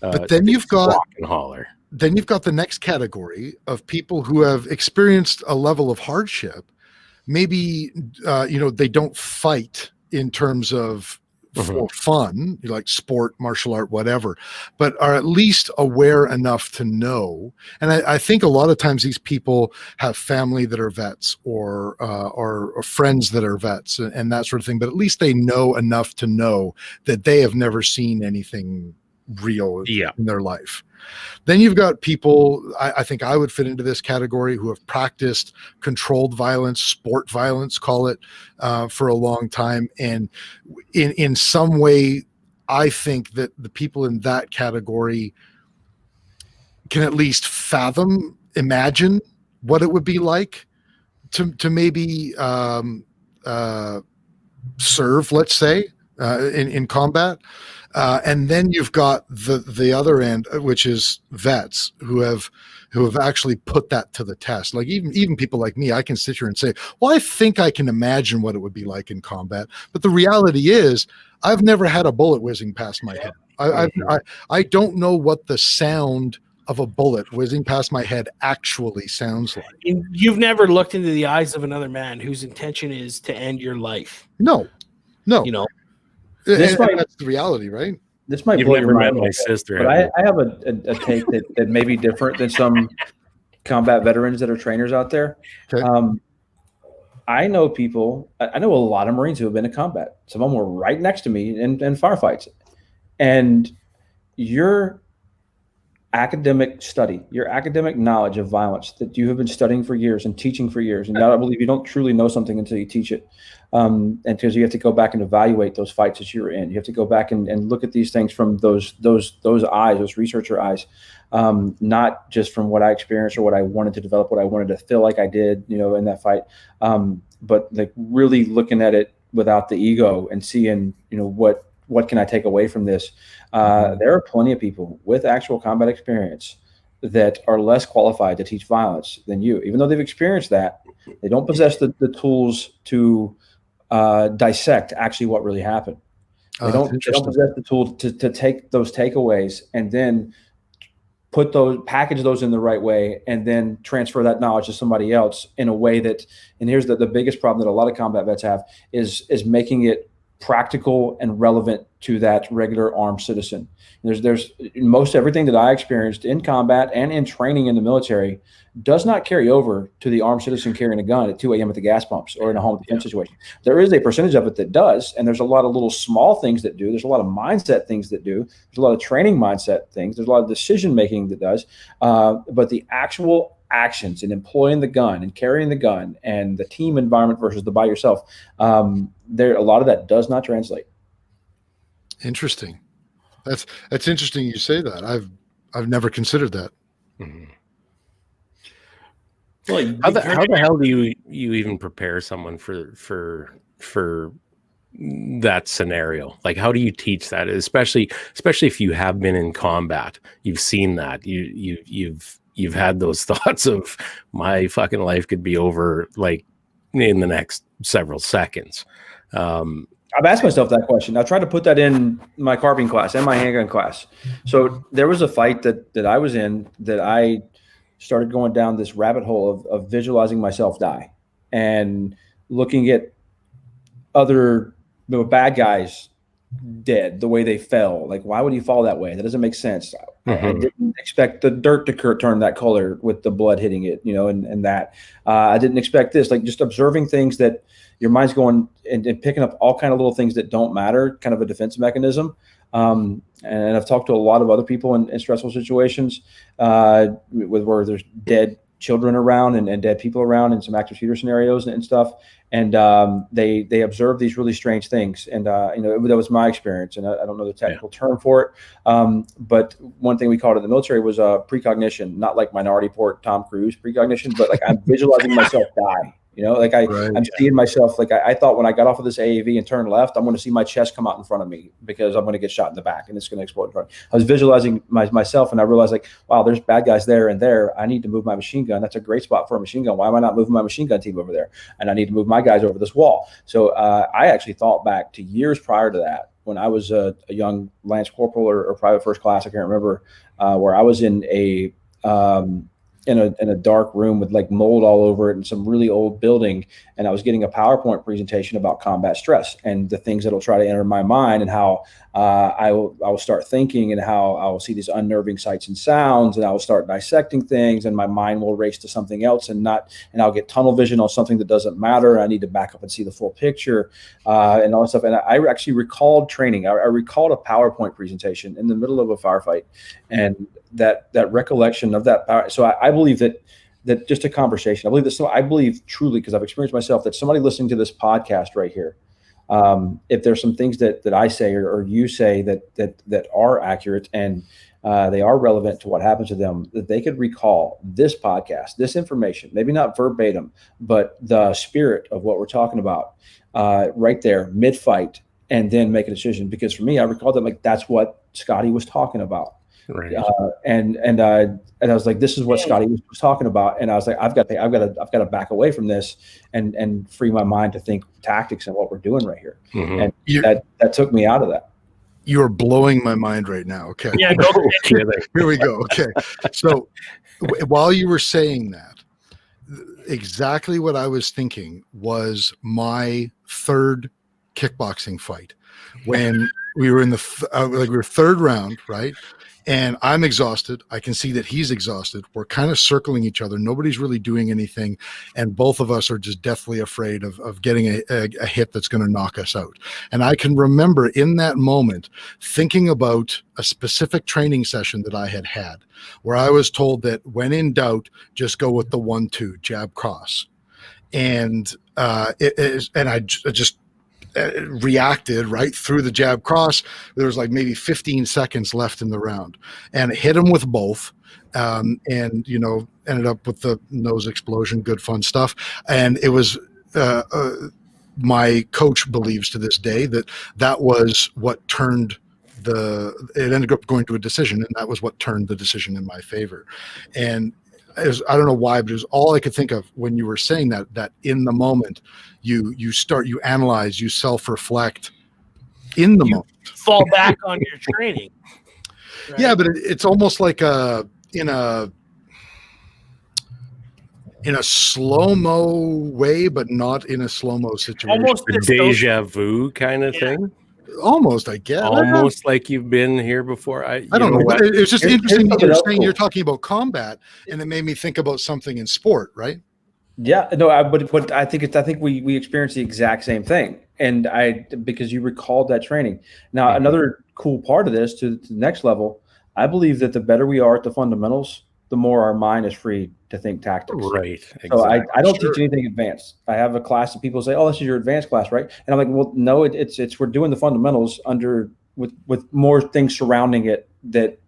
But then you've got walk and holler. Then you've got the next category of people who have experienced a level of hardship. Maybe, they don't fight in terms of for fun, like sport, martial art, whatever, but are at least aware enough to know. And I think a lot of times these people have family that are vets or friends that are vets and that sort of thing, but at least they know enough to know that they have never seen anything real in their life. Then you've got people, I think I would fit into this category, who have practiced controlled violence, sport violence, call it, for a long time. And in some way, I think that the people in that category can at least imagine what it would be like to maybe serve, let's say, in combat. And then you've got the other end, which is vets who have actually put that to the test. Like even people like me, I can sit here and say, well, I think I can imagine what it would be like in combat. But the reality is I've never had a bullet whizzing past my head. I don't know what the sound of a bullet whizzing past my head actually sounds like. You've never looked into the eyes of another man whose intention is to end your life. No. You know, that's the reality, right? This might You've blow never your met mind, my sister, but I have a take that may be different than some combat veterans that are trainers out there. Okay. I know people. I know a lot of Marines who have been in combat. Some of them were right next to me in firefights, and your academic study, your academic knowledge of violence that you have been studying for years and teaching for years, and I believe you don't truly know something until you teach it. And because you have to go back and evaluate those fights that you were in, you have to go back and look at these things from those eyes, those researcher eyes, not just from what I experienced or what I wanted to develop, what I wanted to feel like I did, in that fight, but like really looking at it without the ego and seeing, what can I take away from this? There are plenty of people with actual combat experience that are less qualified to teach violence than you, even though they've experienced that. They don't possess the tools to dissect actually what really happened. They don't possess the tool to take those takeaways and then package those in the right way and then transfer that knowledge to somebody else in a way that, and here's the biggest problem that a lot of combat vets have is making it practical and relevant to that regular armed citizen. There's most everything that I experienced in combat and in training in the military does not carry over to the armed citizen carrying a gun at 2 a.m. at the gas pumps or in a home defense situation. There is a percentage of it that does, and there's a lot of little small things that do. There's a lot of mindset things that do. There's a lot of training mindset things. There's a lot of decision making that does. But the actual actions in employing the gun and carrying the gun and the team environment versus the by yourself, there a lot of that does not translate. Interesting. That's interesting you say that. I've never considered that. Mm-hmm. Well, how the hell do you even prepare someone for that scenario? Like, how do you teach that? Especially if you have been in combat, you've seen that, you've had those thoughts of my fucking life could be over like in the next several seconds. I've asked myself that question. I tried to put that in my carbine class and my handgun class. So there was a fight that I was in that I started going down this rabbit hole of visualizing myself die and looking at other bad guys dead, the way they fell. Like, why would he fall that way? That doesn't make sense. Mm-hmm. I didn't expect the dirt to turn that color with the blood hitting it, and that. I didn't expect this. Like, just observing things that your mind's going and picking up all kind of little things that don't matter, kind of a defense mechanism. And I've talked to a lot of other people in stressful situations where there's dead children around and dead people around in some active shooter scenarios and stuff. And they observe these really strange things. And, that was my experience. And I don't know the technical term for it. But one thing we called it in the military was precognition, not like Minority Report, Tom Cruise precognition, but like I'm visualizing myself die. I'm seeing myself, like I thought when I got off of this AAV and turned left, I'm going to see my chest come out in front of me because I'm going to get shot in the back and it's going to explode in front of me. I was visualizing myself and I realized like, wow, there's bad guys there and there. I need to move my machine gun. That's a great spot for a machine gun. Why am I not moving my machine gun team over there? And I need to move my guys over this wall. So I actually thought back to years prior to that when I was a young Lance Corporal or private first class, I can't remember, where I was in a dark room with like mold all over it and some really old building. And I was getting a PowerPoint presentation about combat stress and the things that'll try to enter my mind and how I will start thinking and how I will see these unnerving sights and sounds and I will start dissecting things and my mind will race to something else and I'll get tunnel vision on something that doesn't matter. I need to back up and see the full picture and all that stuff. And I actually recalled training. I recalled a PowerPoint presentation in the middle of a firefight and that recollection of that power. So I believe that just a conversation, I believe truly, because I've experienced myself, that somebody listening to this podcast right here, if there's some things that I say or you say that are accurate and they are relevant to what happens to them, that they could recall this podcast, this information, maybe not verbatim, but the spirit of what we're talking about right there, mid-fight, and then make a decision. Because for me, I recall that like that's what Scotty was talking about. Right. And I was like, this is what Scotty was talking about. And I was like, I've got to back away from this and free my mind to think tactics and what we're doing right here. Mm-hmm. And that took me out of that. You're blowing my mind right now. Okay. Yeah. Here we go. Okay. So while you were saying that, exactly what I was thinking was my third kickboxing fight when we were in the we were third round, right? And I'm exhausted. I can see that he's exhausted. We're kind of circling each other. Nobody's really doing anything. And both of us are just deathly afraid of getting a hit that's going to knock us out. And I can remember in that moment thinking about a specific training session that I had where I was told that when in doubt, just go with the 1-2 jab cross. And I just reacted right through the jab cross. There was like maybe 15 seconds left in the round, and hit him with both. And ended up with the nose explosion. Good fun stuff. And it was my coach believes to this day that was what turned it ended up going to a decision, and that was what turned the decision in my favor. And I don't know why, but it was all I could think of when you were saying that in the moment, you analyze, you self-reflect in the moment. Fall back on your training. Right? Yeah, but it's almost like in a slow-mo way, but not in a slow-mo situation. Almost a deja vu kind of thing. Almost, I guess. Almost like you've been here before. I don't know. But it's just interesting that you're saying you're talking about combat, and it made me think about something in sport, right? Yeah, no, but I think we experienced the exact same thing, and because you recalled that training. Now, another cool part of this to the next level, I believe that the better we are at the fundamentals, the more our mind is free to think tactics. Right. Exactly. So I don't teach anything advanced. I have a class and people say, "Oh, this is your advanced class, right?" And I'm like, "Well, no, it's we're doing the fundamentals with more things surrounding it that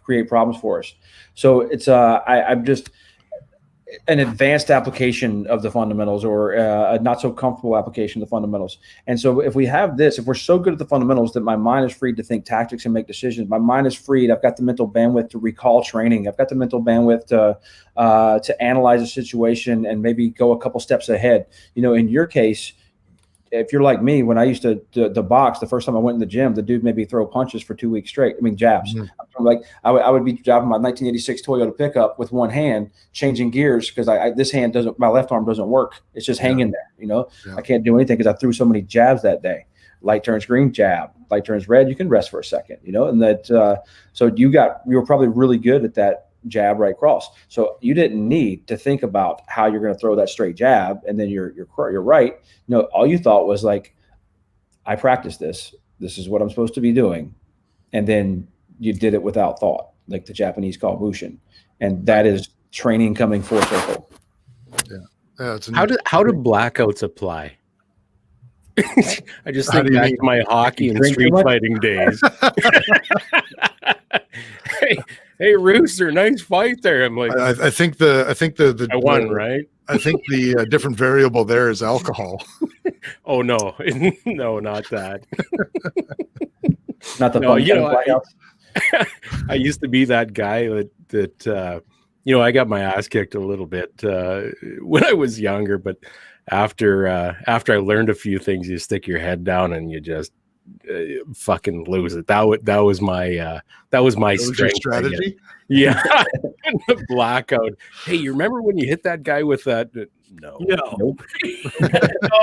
create problems for us." So it's I'm just an advanced application of the fundamentals, or a not so comfortable application of the fundamentals. And so if we have this, if we're so good at the fundamentals that my mind is free to think tactics and make decisions, my mind is freed. I've got the mental bandwidth to recall training. I've got the mental bandwidth to analyze a situation and maybe go a couple steps ahead. In your case, if you're like me, when I used to box, the first time I went in the gym, the dude made me throw punches for 2 weeks straight. I mean, jabs. Mm-hmm. Like I would be driving my 1986 Toyota pickup with one hand, changing gears because my left arm doesn't work. It's just hanging there. Yeah. I can't do anything because I threw so many jabs that day. Light turns green, jab. Light turns red, you can rest for a second. And that. So you were probably really good at that jab right cross. So you didn't need to think about how you're going to throw that straight jab and then you're right. All you thought was like, I practiced this. This is what I'm supposed to be doing. And then you did it without thought, like the Japanese call Bushin. And that is training coming full circle. Yeah. How do blackouts apply? I just think back to my hockey and street fighting days. Hey, Rooster, nice fight there. I'm like, I think the I won, right? I think the different variable there is alcohol. Oh no, no, not that. Not the fun. I used to be that guy that I got my ass kicked a little bit when I was younger, but after I learned a few things, you stick your head down and you just fucking lose it. That was my strength strategy. Yeah. The blackout. Hey, you remember when you hit that guy with that? No. Nope. No,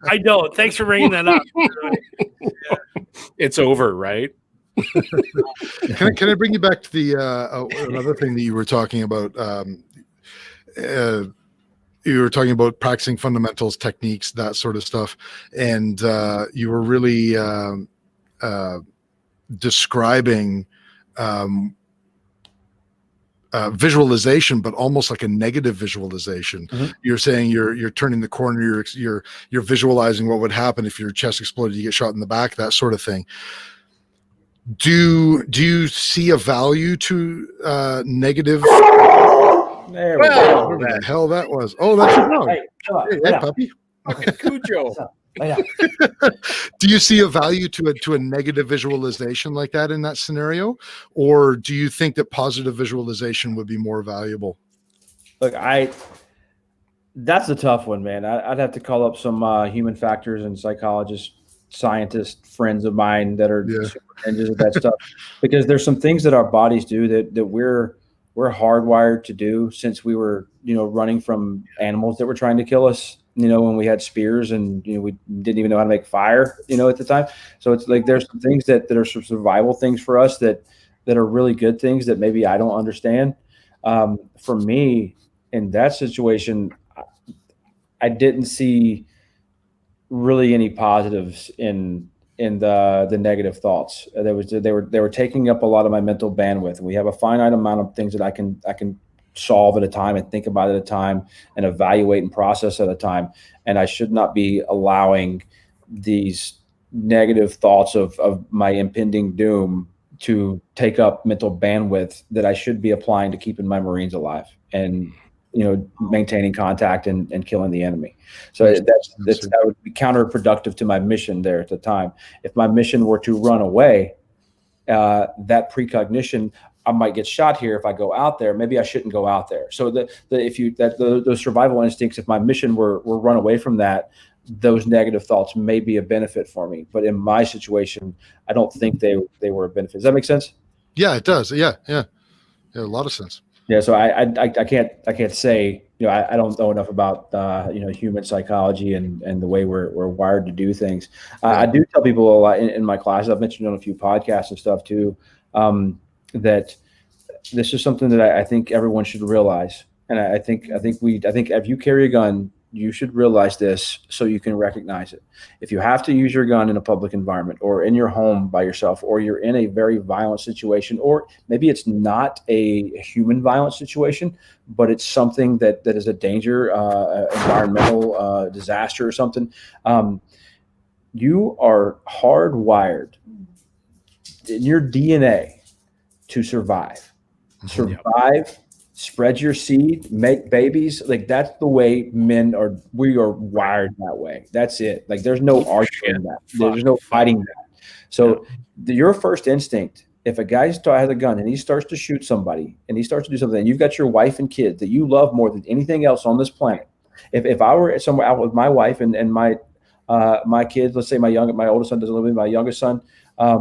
I don't. Thanks for bringing that up. It's over, right? Can I bring you back to the another thing that you were talking about? You were talking about practicing fundamentals, techniques, that sort of stuff, and you were really describing visualization, but almost like a negative visualization. Mm-hmm. You're saying you're turning the corner, you're visualizing what would happen if your chest exploded, you get shot in the back, that sort of thing. Do you see a value to negative? There we go. What the hell that was? Oh, that's your dog. Hey, puppy. Cujo. Lay down. Do you see a value to a negative visualization like that in that scenario, or do you think that positive visualization would be more valuable? Look, that's a tough one, man. I'd have to call up some human factors and psychologists, scientists, friends of mine that are super ninjas at that stuff, because there's some things that our bodies do that we're hardwired to do since we were, running from animals that were trying to kill us, when we had spears and, we didn't even know how to make fire, at the time. So it's like, there's some things that are some survival things for us that are really good things that maybe I don't understand. For me, in that situation, I didn't see really any positives in the negative thoughts. They were taking up a lot of my mental bandwidth. And we have a finite amount of things that I can solve at a time and think about at a time and evaluate and process at a time. And I should not be allowing these negative thoughts of my impending doom to take up mental bandwidth that I should be applying to keeping my Marines alive and maintaining contact and killing the enemy. So that would be counterproductive to my mission there at the time. If my mission were to run away, that precognition, I might get shot here if I go out there. Maybe I shouldn't go out there. So those survival instincts, if my mission were run away from that, those negative thoughts may be a benefit for me. But in my situation, I don't think they were a benefit. Does that make sense? Yeah, it does. Yeah, a lot of sense. Yeah, so I can't say, I don't know enough about human psychology and the way we're wired to do things. I do tell people a lot in my classes. I've mentioned on a few podcasts and stuff too, that this is something that I think everyone should realize. And I think if you carry a gun, you should realize this so you can recognize it. If you have to use your gun in a public environment or in your home by yourself, or you're in a very violent situation, or maybe it's not a human violent situation, but it's something that is a danger, environmental disaster or something, you are hardwired in your DNA to survive. Spread your seed, make babies. Like, that's the way we are wired that way. That's it. Like, there's no arguing that. There's no fighting that. So your first instinct, if a guy has a gun and he starts to shoot somebody and he starts to do something, and you've got your wife and kids that you love more than anything else on this planet. If I were somewhere out with my wife and my kids, let's say my oldest son doesn't live with me, my youngest son, I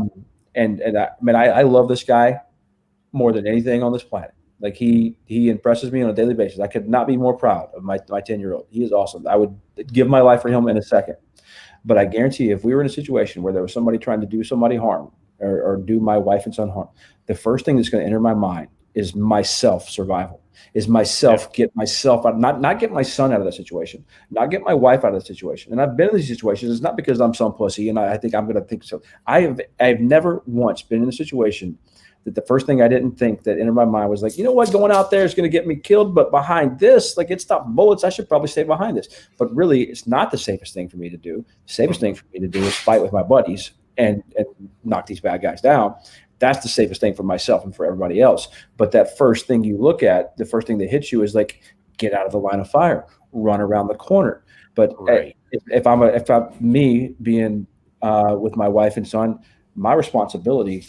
love this guy more than anything on this planet. Like, he impresses me on a daily basis. I could not be more proud of my 10-year-old. He is awesome. I would give my life for him in a second. But I guarantee you, if we were in a situation where there was somebody trying to do somebody harm or do my wife and son harm, the first thing that's going to enter my mind is myself survival. Is myself, get myself out, not get my son out of that situation, not get my wife out of the situation. And I've been in these situations. It's not because I'm some pussy and I think I'm going to think so. I've never once been in a situation that the first thing I didn't think that entered my mind was like, you know what, going out there is going to get me killed, but behind this, like, it stopped bullets, I should probably stay behind this. But really, it's not the safest thing for me to do. The safest thing for me to do is fight with my buddies and knock these bad guys down. That's the safest thing for myself and for everybody else. But that first thing you look at, the first thing that hits you is like, get out of the line of fire, run around the corner. But if I'm me being with my wife and son, my responsibility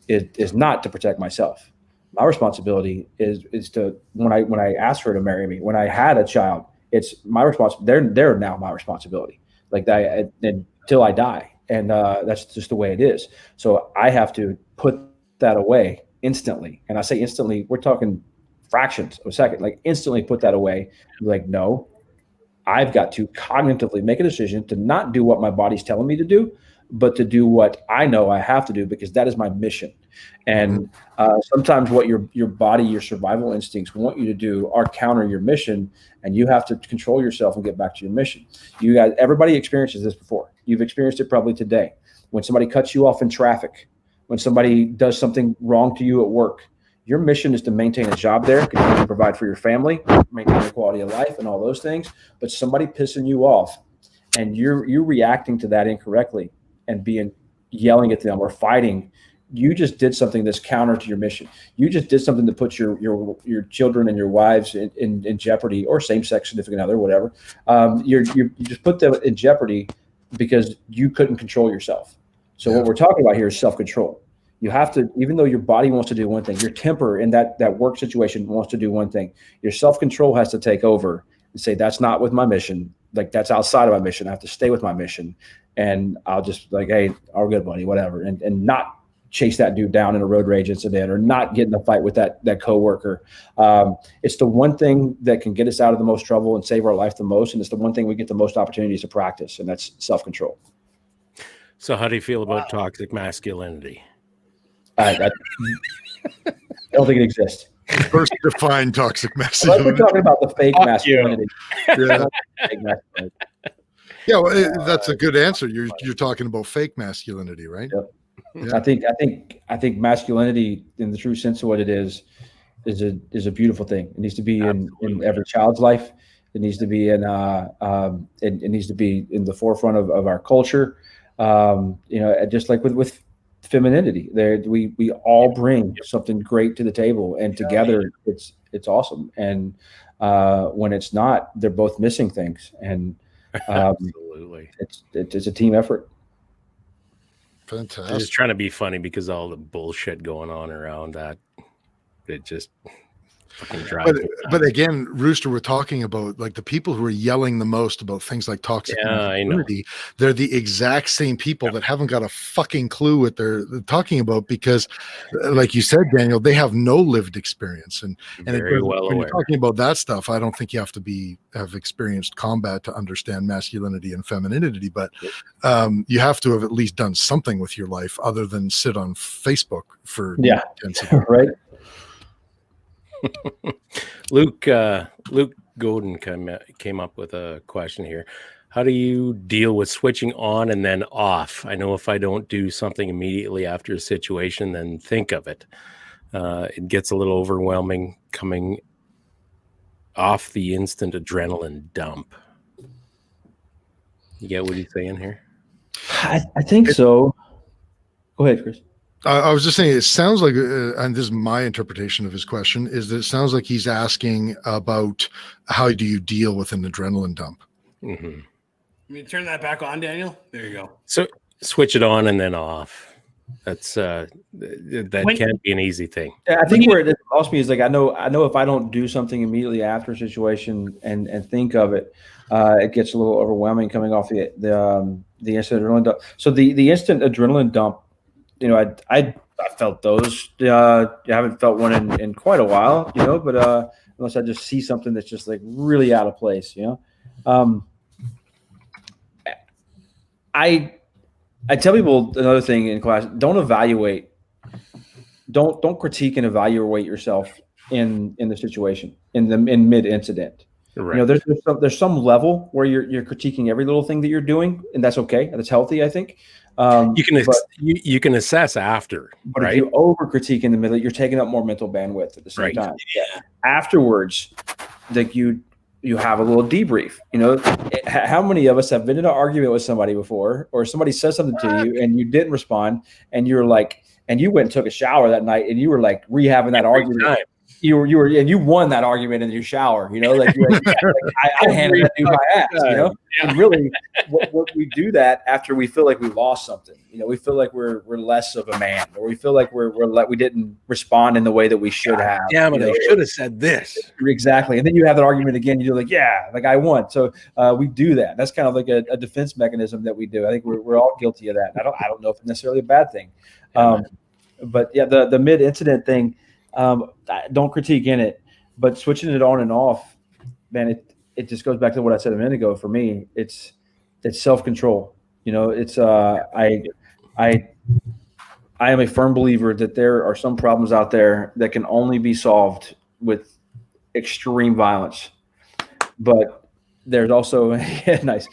is not to protect myself. My responsibility is to, when I asked her to marry me, when I had a child, it's my responsibility. They're now my responsibility, like that until I die. And that's just the way it is. So I have to put that away instantly. And I say instantly, we're talking fractions of a second, like instantly put that away. Like, no, I've got to cognitively make a decision to not do what my body's telling me to do, but to do what I know I have to do, because that is my mission. And sometimes what your body, your survival instincts want you to do are counter your mission, and you have to control yourself and get back to your mission. You guys, everybody experiences this before. You've experienced it probably today. When somebody cuts you off in traffic, when somebody does something wrong to you at work, your mission is to maintain a job there, continue to provide for your family, maintain your quality of life and all those things. But somebody pissing you off and you're reacting to that incorrectly and yelling at them or fighting, you just did something that's counter to your mission. You just did something that puts your children and your wives in jeopardy, or same-sex significant other, whatever. You just put them in jeopardy because you couldn't control yourself. So what we're talking about here is self-control. You have to, even though your body wants to do one thing, your temper in that work situation wants to do one thing, your self-control has to take over and say, that's not with my mission. Like, that's outside of my mission. I have to stay with my mission. And I'll just like, hey, all good, buddy, whatever. And not chase that dude down in a road rage incident, or not get in a fight with that coworker. It's the one thing that can get us out of the most trouble and save our life the most. And it's the one thing we get the most opportunities to practice, and that's self-control. So how do you feel about toxic masculinity? I don't think it exists. First, define toxic masculinity. We're talking about the fake masculinity. Yeah, well, that's a good answer. You're talking about fake masculinity, right? Yep. Yeah. I think masculinity, in the true sense of what it is a beautiful thing. It needs to be in every child's life. It needs to be in it needs to be in the forefront of our culture. Just like with femininity, we all bring something great to the table, and together it's awesome. And when it's not, they're both missing things. And absolutely, it's a team effort. Fantastic. I'm just trying to be funny because all the bullshit going on around that, it just fucking drives me nuts. But again, Rooster, we're talking about like the people who are yelling the most about things like toxic masculinity. They're the exact same people that haven't got a fucking clue what they're talking about, because like you said, Daniel, they have no lived experience. And when you're talking about that stuff, I don't think you have to have experienced combat to understand masculinity and femininity, but you have to have at least done something with your life other than sit on Facebook for 10 seconds. Right. Luke Godin came up with a question here. How do you deal with switching on and then off? I know if I don't do something immediately after a situation, then think of it. It gets a little overwhelming coming off the instant adrenaline dump. You get what he's saying here? I think so. Go ahead, Chris. I was just saying, it sounds like, and this is my interpretation of his question, is that it sounds like he's asking about how do you deal with an adrenaline dump? Mm-hmm. Let me turn that back on, Daniel. There you go. So switch it on and then off. That's can't be an easy thing. Yeah, I think where it lost me is like, I know if I don't do something immediately after a situation and think of it, it gets a little overwhelming coming off the instant adrenaline dump. So the instant adrenaline dump, I felt those. I haven't felt one in quite a while, but unless I just see something that's just like really out of place, I tell people another thing in class: don't critique and evaluate yourself in the situation in mid incident. Right. There's some level where you're critiquing every little thing that you're doing, and that's okay. That's healthy, I think. You can assess after, but right? If you over critique in the middle, you're taking up more mental bandwidth at the same time. Yeah. Afterwards, like you have a little debrief. How many of us have been in an argument with somebody before, or somebody says something to you and you didn't respond, and you're like, and you went and took a shower that night, and you were like rehabbing that argument. You were, and you won that argument in your shower. Like I handed that dude my ass. Yeah. And really, what we do that after we feel like we lost something. We feel like we're less of a man, or we feel like we didn't respond in the way that we should have. Yeah, but I should have said this. Exactly, and then you have that argument again. You're like, yeah, like I won. So we do that. That's kind of like a defense mechanism that we do. I think we're all guilty of that. I don't know if it's necessarily a bad thing, but yeah, the mid incident thing. Don't critique in it, but switching it on and off, man, it just goes back to what I said a minute ago. For me, it's self-control. It's I am a firm believer that there are some problems out there that can only be solved with extreme violence, but there's also nice.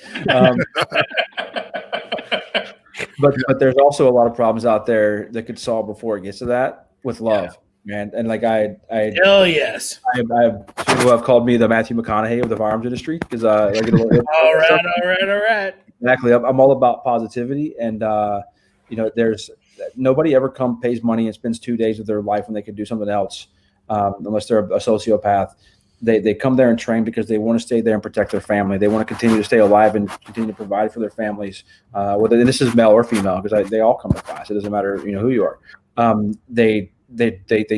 But there's also a lot of problems out there that could solve before it gets to that with love. Yeah. Man, and like I hell yes, I have people who have called me the Matthew McConaughey of the firearms industry because I get a little all right. Exactly, I'm all about positivity, and there's nobody ever pays money and spends 2 days of their life when they could do something else, unless they're a sociopath. They come there and train because they want to stay there and protect their family. They want to continue to stay alive and continue to provide for their families. Whether this is male or female, because they all come to class. It doesn't matter, who you are. They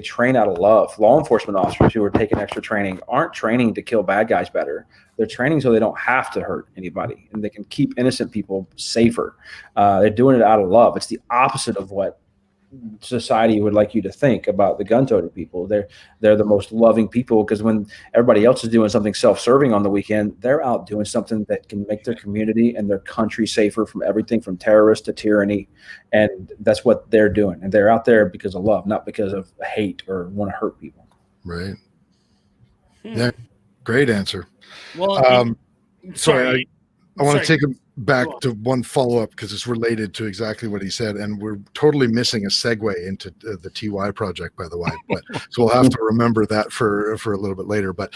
train out of love. Law enforcement officers who are taking extra training aren't training to kill bad guys better. They're training so they don't have to hurt anybody, and they can keep innocent people safer. They're doing it out of love. It's the opposite of what society would like you to think about the gun-toting people. They're the most loving people, because when everybody else is doing something self-serving on the weekend, they're out doing something that can make their community and their country safer from everything from terrorists to tyranny. And that's what they're doing. And they're out there because of love, not because of hate or want to hurt people. Right. Yeah. Great answer. Well, sorry. I want to take him back to one follow-up because it's related to exactly what he said, and we're totally missing a segue into the TY project, by the way. But so we'll have to remember that for a little bit later. But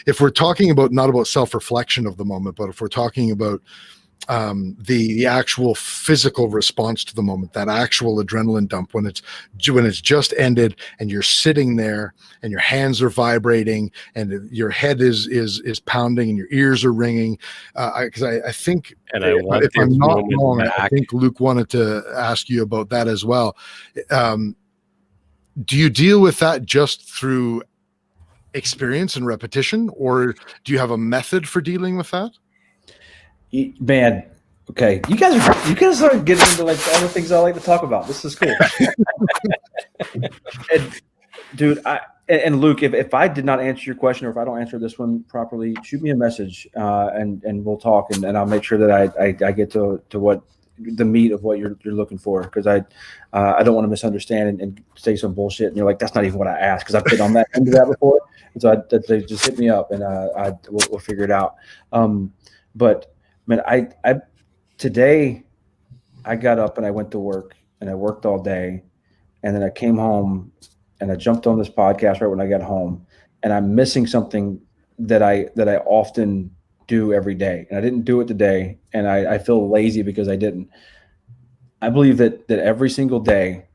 if we're talking about not about self-reflection of the moment, but if we're talking about the actual physical response to the moment, that actual adrenaline dump when it's just ended and you're sitting there and your hands are vibrating and your head is pounding and your ears are ringing, because I think, and if I'm not wrong, I think Luke wanted to ask you about that as well. Do you deal with that just through experience and repetition, or do you have a method for dealing with that? Man, okay, you guys are getting into like all the things I like to talk about. This is cool. And, dude, and Luke, if I did not answer your question, or if I don't answer this one properly, shoot me a message, and we'll talk, and I'll make sure that I get to what the meat of what you're looking for, because I don't want to misunderstand and say some bullshit, and you're like, that's not even what I asked, because I've been on that end of that before, and so they just hit me up, and we'll figure it out. But man, today I got up and I went to work and I worked all day, and then I came home and I jumped on this podcast right when I got home, and I'm missing something that I often do every day, and I didn't do it today, and I feel lazy because I didn't. I believe that every single day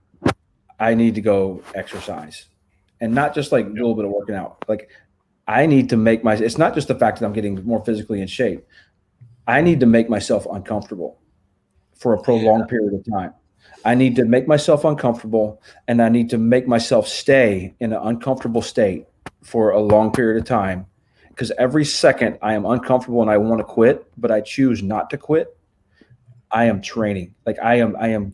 I need to go exercise, and not just like a little bit of working out. Like I need to make it's not just the fact that I'm getting more physically in shape. I need to make myself uncomfortable for a prolonged period of time. I need to make myself uncomfortable, and I need to make myself stay in an uncomfortable state for a long period of time, because every second I am uncomfortable and I want to quit, but I choose not to quit, I am training. Like I'm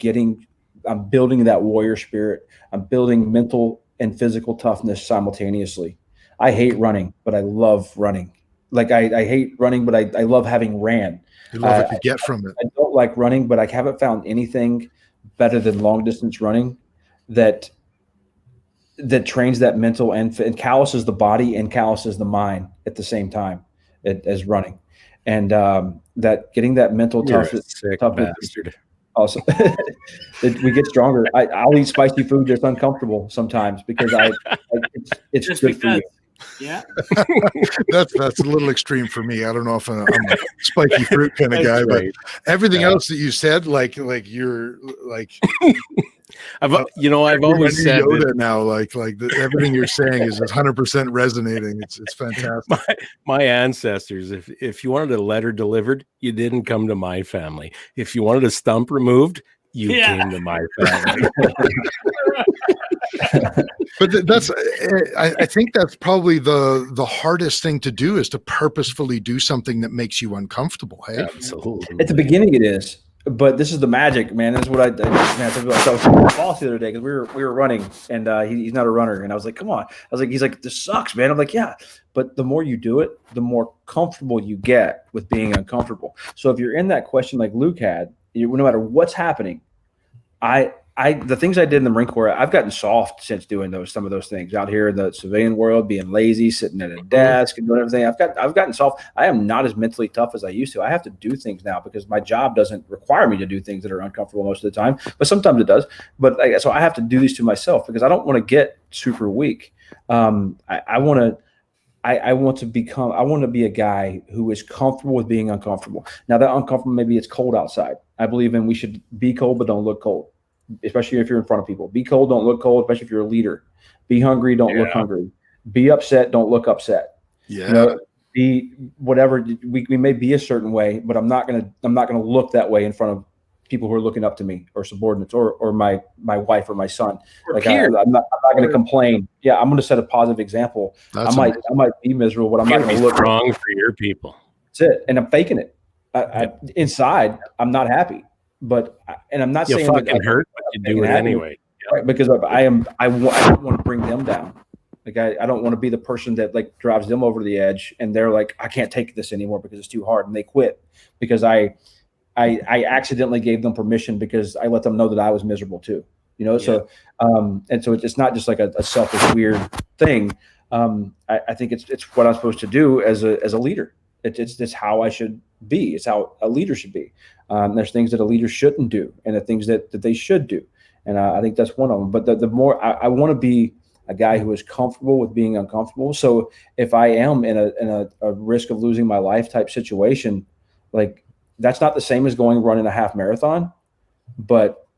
building that warrior spirit. I'm building mental and physical toughness simultaneously. I hate running, but I love running. Like I hate running, but I love having ran. You love what you get from it. I don't like running, but I haven't found anything better than long distance running that trains that mental and calluses the body and calluses the mind at the same time as running. And that getting that mental toughness. Also, we get stronger. I'll eat spicy food that's uncomfortable sometimes because it's just good for you. Yeah, that's a little extreme for me. I don't know if I'm a spiky fruit kind of guy, but everything else that you said, like you're like, I've always said Yoda now, everything you're saying is 100% resonating. It's fantastic. My ancestors, if you wanted a letter delivered, you didn't come to my family. If you wanted a stump removed, you came to my family. But that's, I think that's probably the hardest thing to do, is to purposefully do something that makes you uncomfortable. Hey, absolutely. At the beginning, it is, but this is the magic, man. This is what I was with my boss the other day, because we were running, and he's not a runner, and I was like, come on. I was like, he's like, this sucks, man. I'm like, yeah, but the more you do it, the more comfortable you get with being uncomfortable. So if you're in that question like Luke had, no matter what's happening, the things I did in the Marine Corps, I've gotten soft since doing some of those things out here in the civilian world, being lazy, sitting at a desk and doing everything. I've gotten soft. I am not as mentally tough as I used to. I have to do things now because my job doesn't require me to do things that are uncomfortable most of the time, but sometimes it does. But so I have to do these to myself because I don't want to get super weak. I want to be a guy who is comfortable with being uncomfortable. Now that uncomfortable, maybe it's cold outside. I believe in we should be cold, but don't look cold. Especially if you're in front of people. Be cold, don't look cold, especially if you're a leader. Be hungry, don't look hungry. be upset, don't look upset. Yeah. You know, be whatever we may be a certain way, but I'm not gonna look that way in front of people who are looking up to me or subordinates or my wife or my son. Or like peers. I'm not going to complain. Yeah, I'm going to set a positive example. I might be miserable, but I'm not going to look strong for your people. That's it. And I'm faking it. Inside, I'm not happy. But I'm not saying fucking that hurt, but you do it anyway. Right? Because I don't want to bring them down. Like I don't want to be the person that like drives them over the edge, and they're like, I can't take this anymore because it's too hard, and they quit because I accidentally gave them permission because I let them know that I was miserable too, you know? Yeah. So, and so it's not just like a selfish, weird thing. I think it's what I'm supposed to do as a leader. It's how I should be. It's how a leader should be. There's things that a leader shouldn't do and the things that they should do. And I think that's one of them. But the more I want to be a guy who is comfortable with being uncomfortable. So if I am in a risk of losing my life type situation, like, that's not the same as running a half marathon, but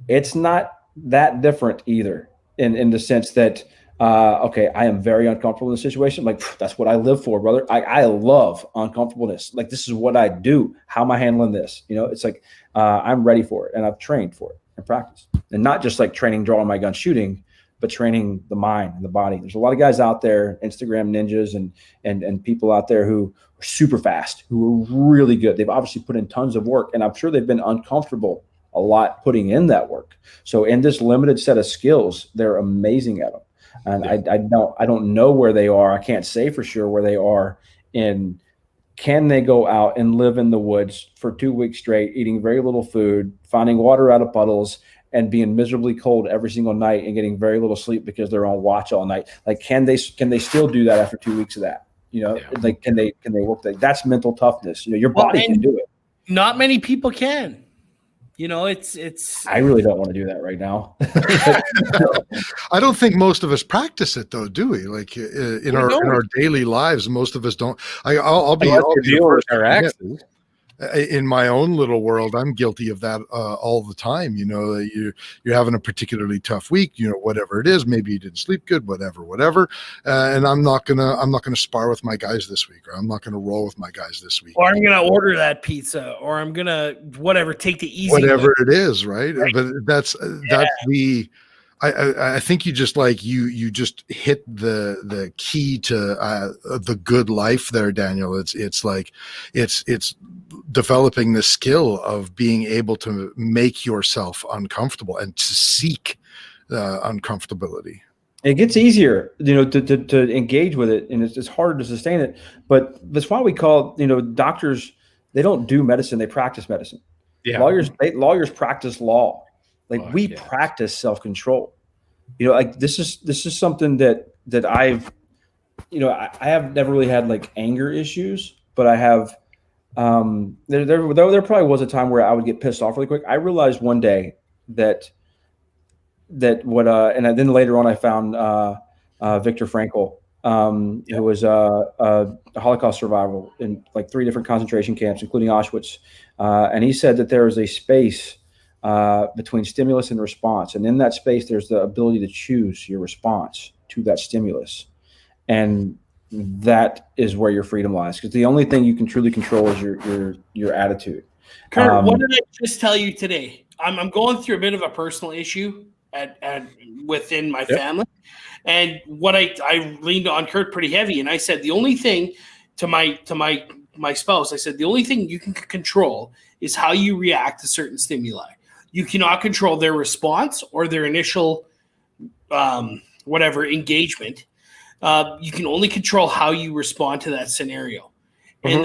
it's not that different either in the sense that, okay, I am very uncomfortable in the situation. Like, that's what I live for, brother. I love uncomfortableness. Like, this is what I do. How am I handling this? You know, it's like, I'm ready for it and I've trained for it and practice, and not just like training, drawing my gun, shooting, but training the mind and the body. There's a lot of guys out there, Instagram ninjas and people out there who are super fast, who are really good. They've obviously put in tons of work, and I'm sure they've been uncomfortable a lot putting in that work. So in this limited set of skills, they're amazing at them. And I don't know where they are. I can't say for sure where they are in, can they go out and live in the woods for 2 weeks straight, eating very little food, finding water out of puddles, and being miserably cold every single night and getting very little sleep because they're on watch all night. Like, can they still do that after 2 weeks of that? You know, like, can they work that? That's mental toughness. You know, your body can do it. Not many people can. You know, it's. I really don't want to do that right now. I don't think most of us practice it though, do we? Like in our daily lives, most of us don't. I'll be with our exes. In my own little world, I'm guilty of that all the time. You know, you're having a particularly tough week, you know, whatever it is, maybe you didn't sleep good, whatever. And I'm not gonna spar with my guys this week, or I'm not gonna roll with my guys this week. Or I'm gonna order that pizza, or I'm gonna take the easy whatever it is, right? But that's the. I think you just you just hit the key to the good life there, Daniel. It's developing the skill of being able to make yourself uncomfortable and to seek uncomfortability. It gets easier, you know, to engage with it, and it's harder to sustain it. But that's why we call, you know, doctors, they don't do medicine, they practice medicine. Yeah. Lawyers practice law. Like, we practice self-control. You know, like this is something that I've, you know, I have never really had like anger issues, but I have. There probably was a time where I would get pissed off really quick. I realized one day that what and then later on I found Viktor Frankl, who was a Holocaust survivor in like 3 different concentration camps, including Auschwitz, and he said that there is a space between stimulus and response, and in that space there's the ability to choose your response to that stimulus, and that is where your freedom lies, because the only thing you can truly control is your attitude. Kurt, what did I just tell you today? I'm going through a bit of a personal issue at within my family, and what I leaned on Kurt pretty heavy, and I said the only thing to my spouse, I said the only thing you can control is how you react to certain stimuli. You cannot control their response or their initial engagement. You can only control how you respond to that scenario. And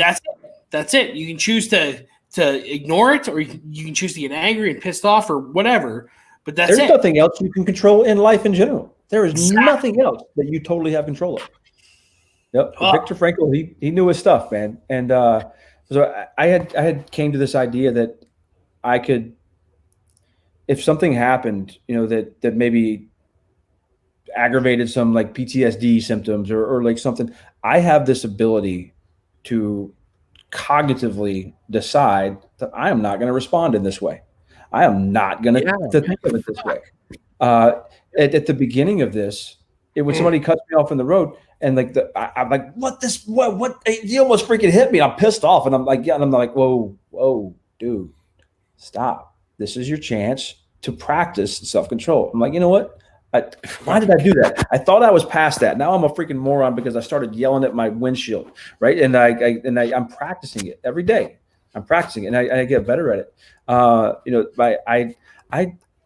that's it. You can choose to ignore it, or you can choose to get angry and pissed off or whatever. But there's nothing else you can control in life in general. There is nothing else that you totally have control of. Yep. Viktor Frankl, he knew his stuff, man. And so I had came to this idea that I could, if something happened, you know, that maybe aggravated some like PTSD symptoms or like something, I have this ability to cognitively decide that I am not going to respond in this way. I am not going to think of it this way. At the beginning of this, when somebody cuts me off in the road and like I'm like, what, you almost freaking hit me. I'm pissed off. And I'm like, yeah. And I'm like, whoa, dude, stop. This is your chance to practice self-control. I'm like, you know what? Why did I do that? I thought I was past that. Now I'm a freaking moron because I started yelling at my windshield. Right. And I'm practicing it every day. I'm practicing it and I get better at it. I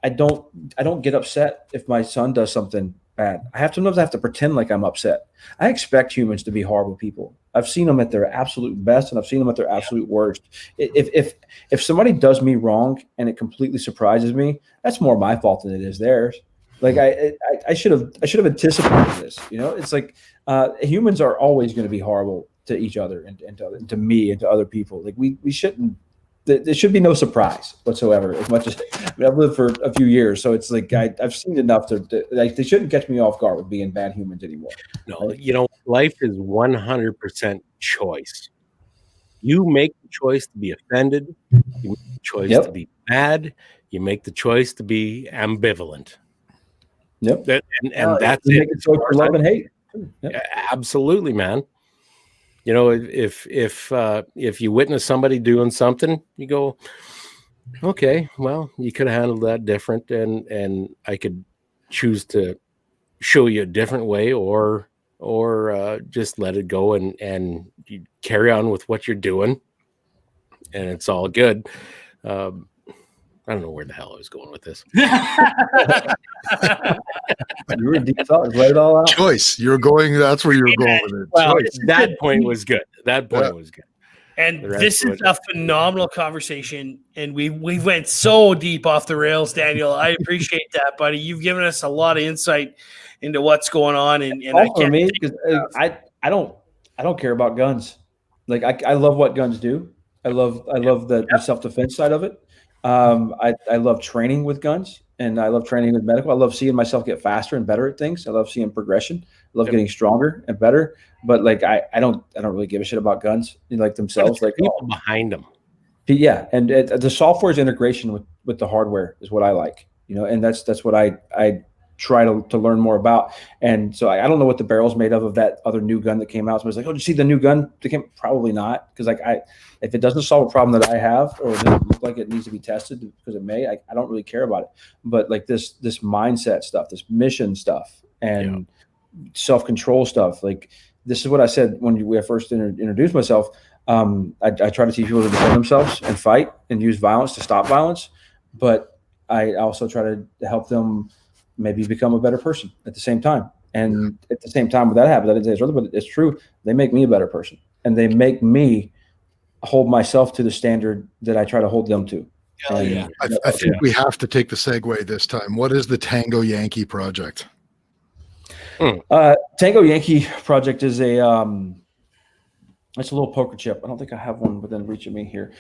don't get upset if my son does something bad. Sometimes I have to pretend like I'm upset. I expect humans to be horrible people. I've seen them at their absolute best, and I've seen them at their absolute worst. If somebody does me wrong and it completely surprises me, that's more my fault than it is theirs. Like I should have anticipated this. It's like humans are always going to be horrible to each other and to me and to other people. Like we shouldn't. There should be no surprise whatsoever. As much as I've lived for a few years, so it's like I've seen enough to like they shouldn't catch me off guard with being bad humans anymore. No, life is 100% choice. You make the choice to be offended. You make the choice to be mad. You make the choice to be ambivalent. Yep, and that's it. Make a choice for love and hate. Yep. Absolutely, man. If you witness somebody doing something, you go, okay, well, you could have handled that different, and I could choose to show you a different way, or just let it go and you carry on with what you're doing, and it's all good. I don't know where the hell I was going with this. You were deep thought. Let it all out. Choice. That's where you're going with it. Well, that point was good. Was good. And this is a phenomenal conversation. And we went so deep off the rails, Daniel. I appreciate that, buddy. You've given us a lot of insight into what's going on. And for me, because I don't care about guns. Like I love what guns do. I love the self-defense side of it. I love training with guns, and I love training with medical. I love seeing myself get faster and better at things. I love seeing progression. I love getting stronger and better. But like I don't really give a shit about guns like themselves. Like people behind them. Yeah, and the software's integration with the hardware is what I like. And that's what I try to learn more about. And so I don't know what the barrel's made of that other new gun that came out. Somebody's like, oh, did you see the new gun that came? Probably not, because if it doesn't solve a problem that I have, or it doesn't look like it needs to be tested, because it may, I don't really care about it. But like this mindset stuff, this mission stuff, and self-control stuff, like this is what I said when we first introduced myself. I try to teach people to defend themselves and fight and use violence to stop violence, but I also try to help them maybe become a better person at the same time. And at the same time, with that happens, I didn't say it's earlier, but it's true. They make me a better person, and they make me hold myself to the standard that I try to hold them to. I think we have to take the segue this time. What is the Tango Yankee project? Tango Yankee project is it's a little poker chip. I don't think I have one within reach of me here.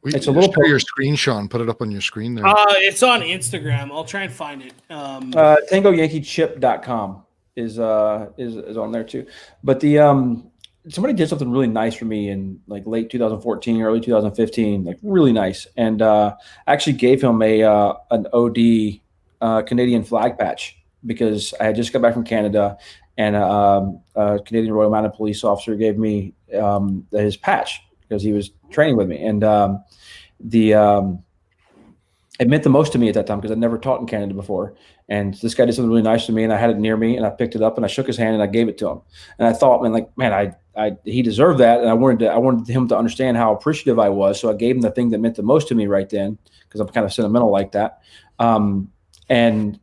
It's a little your screen, Sean. Put it up on your screen there. It's on Instagram. I'll try and find it. TangoYankeeChip.com is on there too. But somebody did something really nice for me in like late 2014, early 2015, like really nice. And I actually gave him an OD Canadian flag patch, because I had just got back from Canada, and a Canadian Royal Mounted Police officer gave me his patch because he was training with me. And it meant the most to me at that time, because I'd never taught in Canada before. And this guy did something really nice to me, and I had it near me, and I picked it up and I shook his hand and I gave it to him. And I thought, he deserved that. And I wanted him to understand how appreciative I was. So I gave him the thing that meant the most to me right then, because I'm kind of sentimental like that. And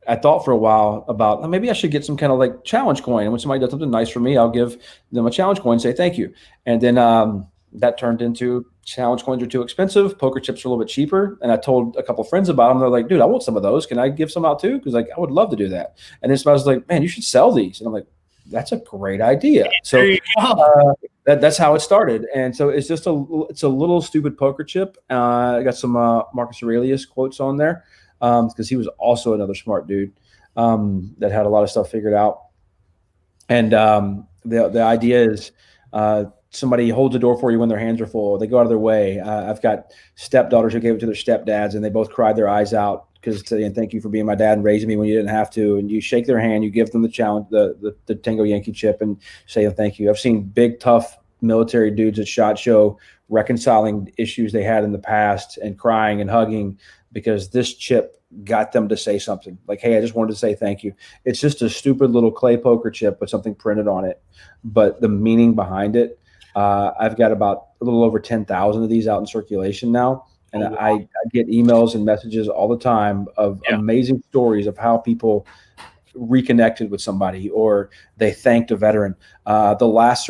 I thought for a while about maybe I should get some kind of like challenge coin. And when somebody does something nice for me, I'll give them a challenge coin and say thank you. And then that turned into challenge coins are too expensive. Poker chips are a little bit cheaper. And I told a couple of friends about them. They're like, dude, I want some of those. Can I give some out too? Because like I would love to do that. And then somebody was like, man, you should sell these. And I'm like, that's a great idea. So that's how it started. And so it's just a little stupid poker chip. I got some Marcus Aurelius quotes on there, because he was also another smart dude that had a lot of stuff figured out. And the idea is somebody holds the door for you when their hands are full. They go out of their way. I've got stepdaughters who gave it to their stepdads, and they both cried their eyes out because thank you for being my dad and raising me when you didn't have to. And you shake their hand, you give them the challenge, the Tango Yankee chip, and say thank you. I've seen big, tough military dudes at SHOT Show reconciling issues they had in the past and crying and hugging because this chip got them to say something like, hey, I just wanted to say thank you. It's just a stupid little clay poker chip with something printed on it, but the meaning behind it, I've got about a little over 10,000 of these out in circulation now. And I get emails and messages all the time of amazing stories of how people reconnected with somebody or they thanked a veteran. The last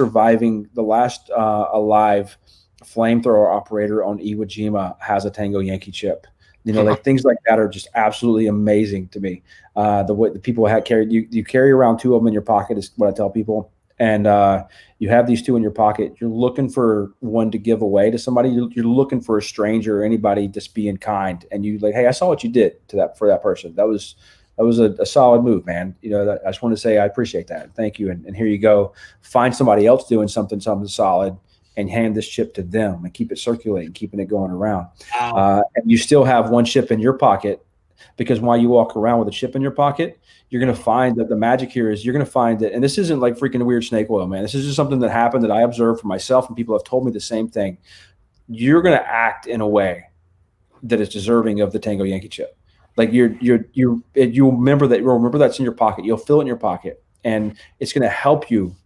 alive flamethrower operator on Iwo Jima has a Tango Yankee chip. Like things like that are just absolutely amazing to me. The way the people had carried, you carry around 2 of them in your pocket is what I tell people. And you have these 2 in your pocket. You're looking for one to give away to somebody. You're looking for a stranger or anybody just being kind. And you like, hey, I saw what you did for that person. That was a solid move, man. I just want to say I appreciate that. Thank you. And here you go. Find somebody else doing something solid and hand this chip to them and keep it circulating, keeping it going around. Wow. And you still have 1 chip in your pocket, because while you walk around with a chip in your pocket, you're going to find that the magic here is you're going to find that, and this isn't like freaking weird snake oil, man. This is just something that happened that I observed for myself, and people have told me the same thing. You're going to act in a way that is deserving of the Tango Yankee chip. Like you'll remember that's in your pocket. You'll feel it in your pocket, and it's going to help you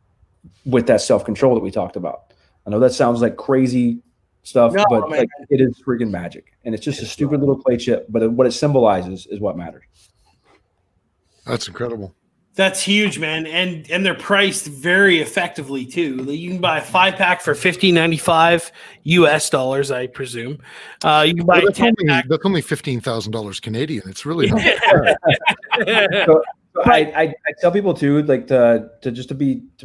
with that self-control that we talked about. I know that sounds like crazy stuff, but like, it is freaking magic. And it's just a stupid little clay chip, but what it symbolizes is what matters. That's incredible. That's huge, man. And they're priced very effectively too. You can buy a 5-pack for $15.95 US, I presume. You can buy a 10-pack. That's only $15,000 Canadian. It's really not. So I tell people too, like to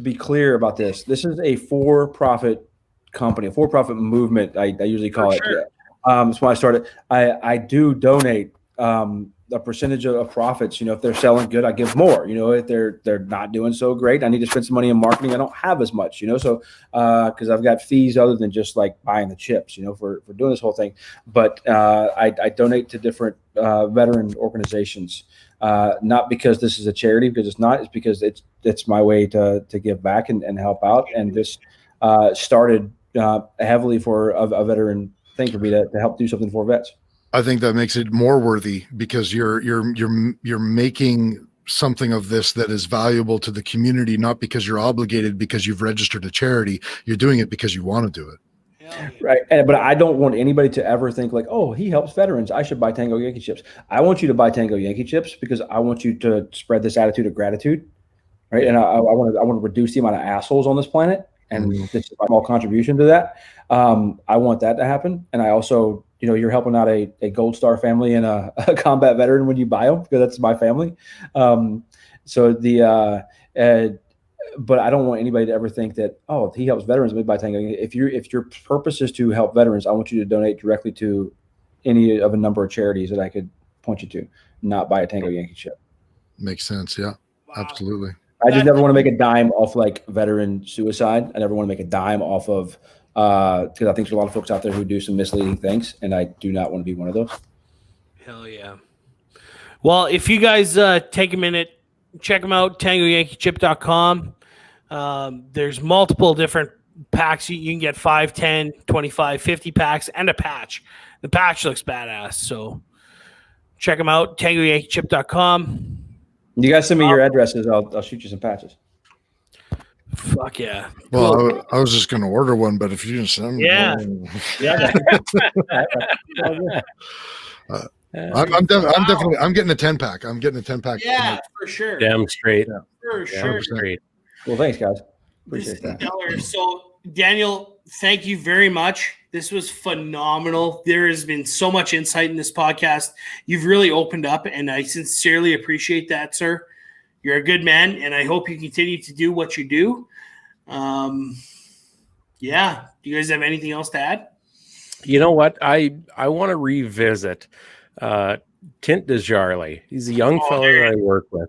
be clear about this. This is a for-profit company, a for-profit movement. I usually call it. Sure. That's why I started. I do donate a percentage of profits. If they're selling good, I give more. If they're not doing so great, I need to spend some money in marketing. I don't have as much. So because I've got fees other than just like buying the chips. For doing this whole thing. But I donate to different veteran organizations. Not because this is a charity, because it's not. It's because it's my way to give back and help out. And this started heavily for a veteran thing for me to help do something for vets. I think that makes it more worthy because you're making something of this that is valuable to the community, not because you're obligated because you've registered a charity. You're doing it because you want to do it. Right. But I don't want anybody to ever think like, oh, he helps veterans, I should buy Tango Yankee chips. I want you to buy Tango Yankee chips because I want you to spread this attitude of gratitude. Right. And I want to reduce the amount of assholes on this planet. And this is my small contribution to that. I want that to happen. And I also, you're helping out a Gold Star family and a combat veteran when you buy them, because that's my family. But I don't want anybody to ever think that, oh, he helps veterans, let me buy Tango. If your purpose is to help veterans, I want you to donate directly to any of a number of charities that I could point you to, not buy a Tango Yankee chip. Makes sense. Yeah, wow. Absolutely. I just never want to make a dime off like veteran suicide. I never want to make a dime off of, because I think there's a lot of folks out there who do some misleading things, and I do not want to be one of those. Hell yeah. Well, if you guys take a minute, check them out, tangoyankeechip.com. There's multiple different packs. You can get 5, 10, 25, 50 packs and a patch. The patch looks badass, so check them out, tangoyankeechip.com. You guys send me your addresses. I'll shoot you some patches. Fuck yeah. Well, cool. I was just going to order one, but if you didn't send me one. I'm getting a 10-pack. I'm getting a 10-pack. Yeah, for sure. Damn straight. Yeah. For sure. Straight. Well, thanks, guys. Appreciate that. So, Daniel, thank you very much. This was phenomenal. There has been so much insight in this podcast. You've really opened up, and I sincerely appreciate that, sir. You're a good man, and I hope you continue to do what you do. Yeah. Do you guys have anything else to add? You know what? I want to revisit Tint Desjarlais. He's a young fellow that I work with.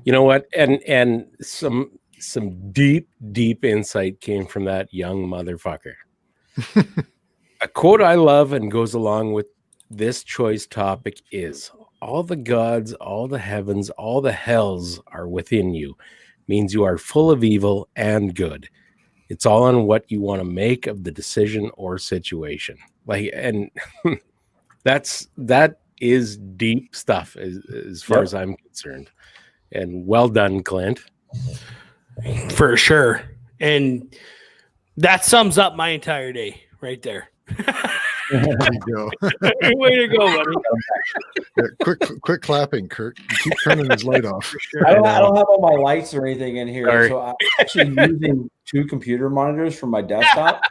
You know what? And some deep insight came from that young motherfucker. A quote I love and goes along with this choice topic is, all the gods, all the heavens, all the hells are within you, means you are full of evil and good. It's all on what you want to make of the decision or situation. And that is deep stuff as far as I'm concerned. And well done, Clint. For sure. And that sums up my entire day right there. There you go. Way to go, buddy. Yeah, quick clapping, Kurt. You keep turning his light off. Sure. I don't have all my lights or anything in here. Sorry. So I'm actually using 2 computer monitors from my desktop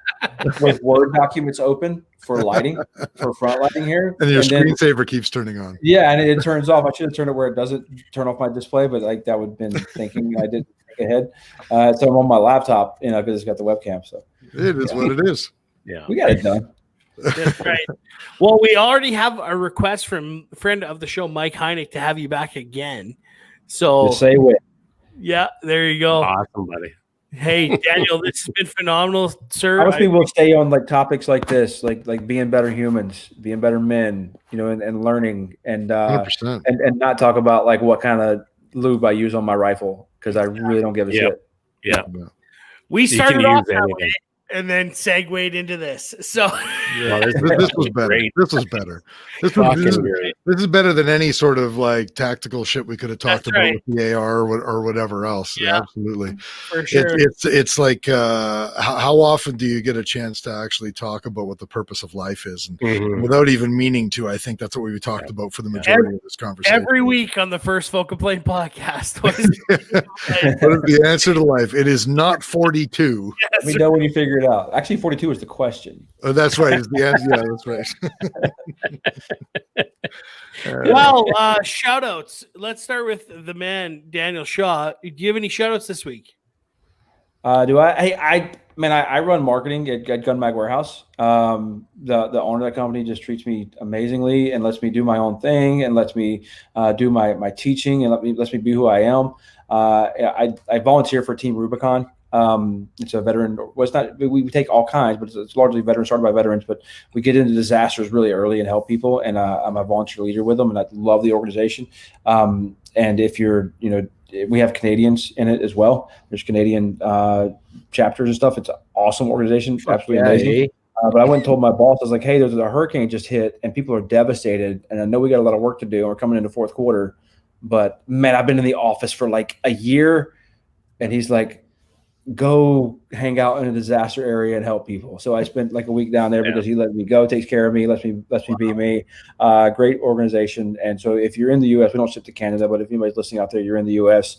with Word documents open for lighting, for front lighting here. And your screensaver keeps turning on. Yeah, and it turns off. I should have turned it where it doesn't turn off my display, but like that would have been thinking I didn't think ahead. So I'm on my laptop, because it's got the webcam. So it is what it is. Yeah, we got it done. That's right. Well, we already have a request from a friend of the show, Mike Heineck, to have you back again. So say what? Yeah, there you go. Awesome, buddy. Hey, Daniel, this has been phenomenal, sir. I wish people will stay on like topics like this, like being better humans, being better men, and learning, and 100%. and not talk about like what kind of lube I use on my rifle, because I really don't give a shit. Yeah. We started off that way and then segued into this. So this was better. Great. This was better. This is better than any sort of like tactical shit we could have talked about with the AR or whatever else. Yeah, absolutely. For sure. It's like how often do you get a chance to actually talk about what the purpose of life is, and without even meaning to? I think that's what we talked about for the majority of this conversation. Every week on the First Full Complaint podcast. What is the answer to life? It is not 42. Yes, Let me know when you figure it out. Actually, 42 is the question. Oh, that's right. It's the answer. Yeah, that's right. Well, shout outs. Let's start with the man, Daniel Shaw. Do you have any shout outs this week? Do I? Hey, I run marketing at Gun Mag Warehouse. The owner of that company just treats me amazingly and lets me do my own thing and lets me do my teaching and lets me be who I am. I volunteer for Team Rubicon. It's a veteran. Well, it's not. We take all kinds, but it's largely veterans, started by veterans. But we get into disasters really early and help people. And I'm a volunteer leader with them, and I love the organization. And if you're, we have Canadians in it as well. There's Canadian chapters and stuff. It's an awesome organization, absolutely amazing. But I went and told my boss, I was like, hey, there's a hurricane just hit, and people are devastated. And I know we got a lot of work to do, and we're coming into fourth quarter. But man, I've been in the office for like a year, and he's like, go hang out in a disaster area and help people. So I spent like a week down there because he let me go, takes care of me, lets me be me. Great organization. And so if you're in the U.S., we don't ship to Canada, but if anybody's listening out there, you're in the U.S.,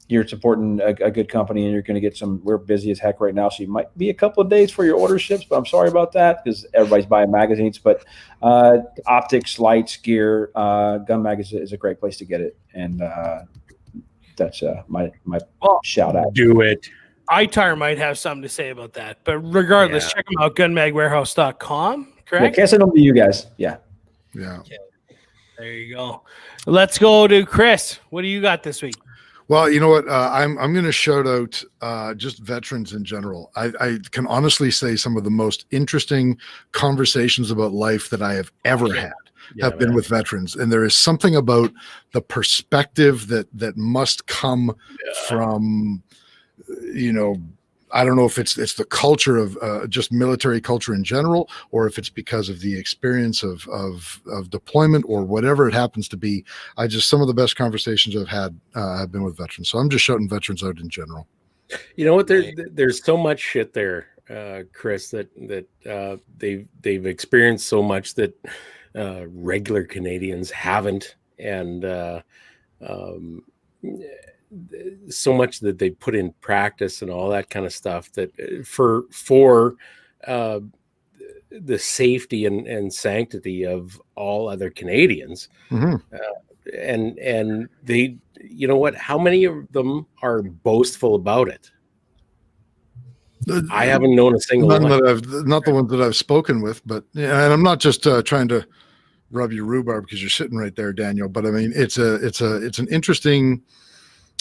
you're supporting a good company, and you're going to get we're busy as heck right now. So you might be a couple of days for your order ships, but I'm sorry about that because everybody's buying magazines. But optics, lights, gear, Gun Mag is a great place to get it. And that's my shout out. Do it. ITAR might have something to say about that, but regardless, check them out, gunmagwarehouse.com, correct? Can't send them to you guys. Yeah. Okay. There you go. Let's go to Chris. What do you got this week? Well, you know what? I'm going to shout out just veterans in general. I can honestly say some of the most interesting conversations about life that I have ever had have been with veterans. And there is something about the perspective that must come from, I don't know if it's the culture of just military culture in general, or if it's because of the experience of deployment or whatever it happens to be. Some of the best conversations I've had have been with veterans. So I'm just shouting veterans out in general. You know what? There's so much shit there, Chris, that they've experienced so much that regular Canadians haven't, and so much that they put in practice and all that kind of stuff that for the safety and sanctity of all other Canadians. And they, you know what, how many of them are boastful about it? I haven't known a single one. Not the ones that I've spoken with, but and I'm not just trying to rub your rhubarb because you're sitting right there, Daniel, but I mean, it's an interesting,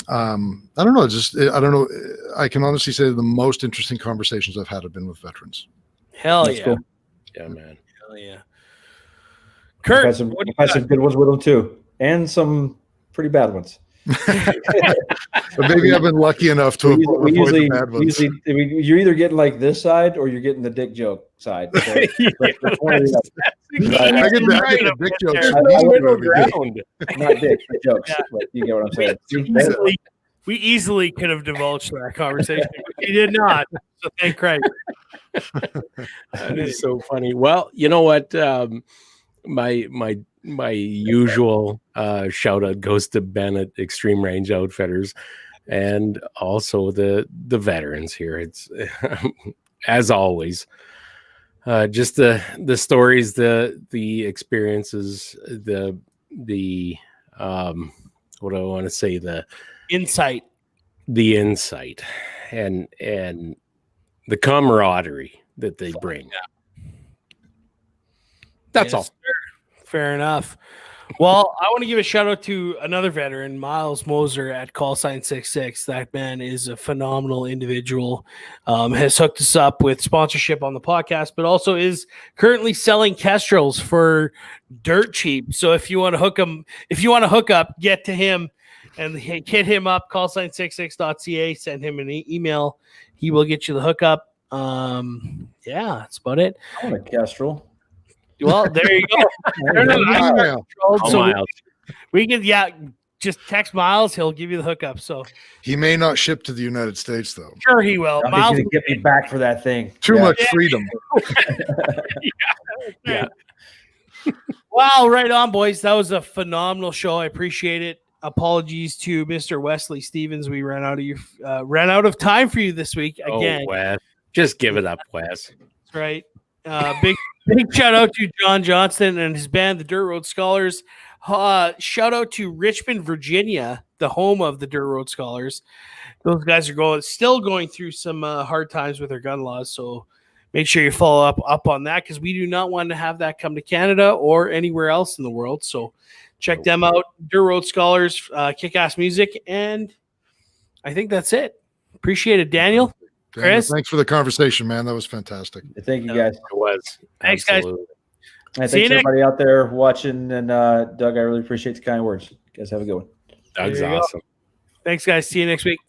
I don't know. I can honestly say the most interesting conversations I've had have been with veterans. Hell That's yeah. cool. Yeah, man. Hell yeah. Kurt, I've had some good ones with them too, and some pretty bad ones. But maybe I've been lucky enough to avoid the bad ones. You're either getting like this side or you're getting the dick joke side. So, I get the dick jokes. Not dick, but jokes. Yeah. But you get what I'm saying. We easily could have divulged that conversation, but we did not. So thank Christ. That is so funny. Well, you know what? My usual shout out goes to Bennett Extreme Range Outfitters, and also the veterans here. It's as always, just the stories, the experiences, the what do I want to say, the insight, and the camaraderie that they bring. That's all. Fair enough. Well, I want to give a shout out to another veteran, Miles Moser at Callsign 66. That man is a phenomenal individual. Has hooked us up with sponsorship on the podcast, but also is currently selling Kestrels for dirt cheap. So if you want to hook up, get to him and hit him up. Callsign66.ca. Send him an email. He will get you the hookup. Yeah, that's about it. I want a Kestrel. Well, there you go. We can, just text Miles. He'll give you the hookup. So he may not ship to the United States, though. Sure, he will. He's going to get me back for that thing. Too much freedom. Yeah. Wow, right on, boys. That was a phenomenal show. I appreciate it. Apologies to Mr. Wesley Stevens. We ran out of time for you this week again. Oh, Wes. Just give it up, Wes. That's right. Big shout out to John Johnston and his band, the Dirt Road Scholars. Shout out to Richmond, Virginia, the home of the Dirt Road Scholars. Those guys are still going through some hard times with their gun laws, so make sure you follow up on that, because we do not want to have that come to Canada or anywhere else in the world. So check them out. Dirt Road Scholars, kick-ass music, and I think that's it. Appreciate it, Daniel. Chris, thanks for the conversation, man. That was fantastic. Thank you, guys. It was. Thanks, Absolutely. guys. Thanks everybody out there watching. And Doug, I really appreciate the kind words. You guys have a good one. Doug's awesome. Thanks, guys. See you next week.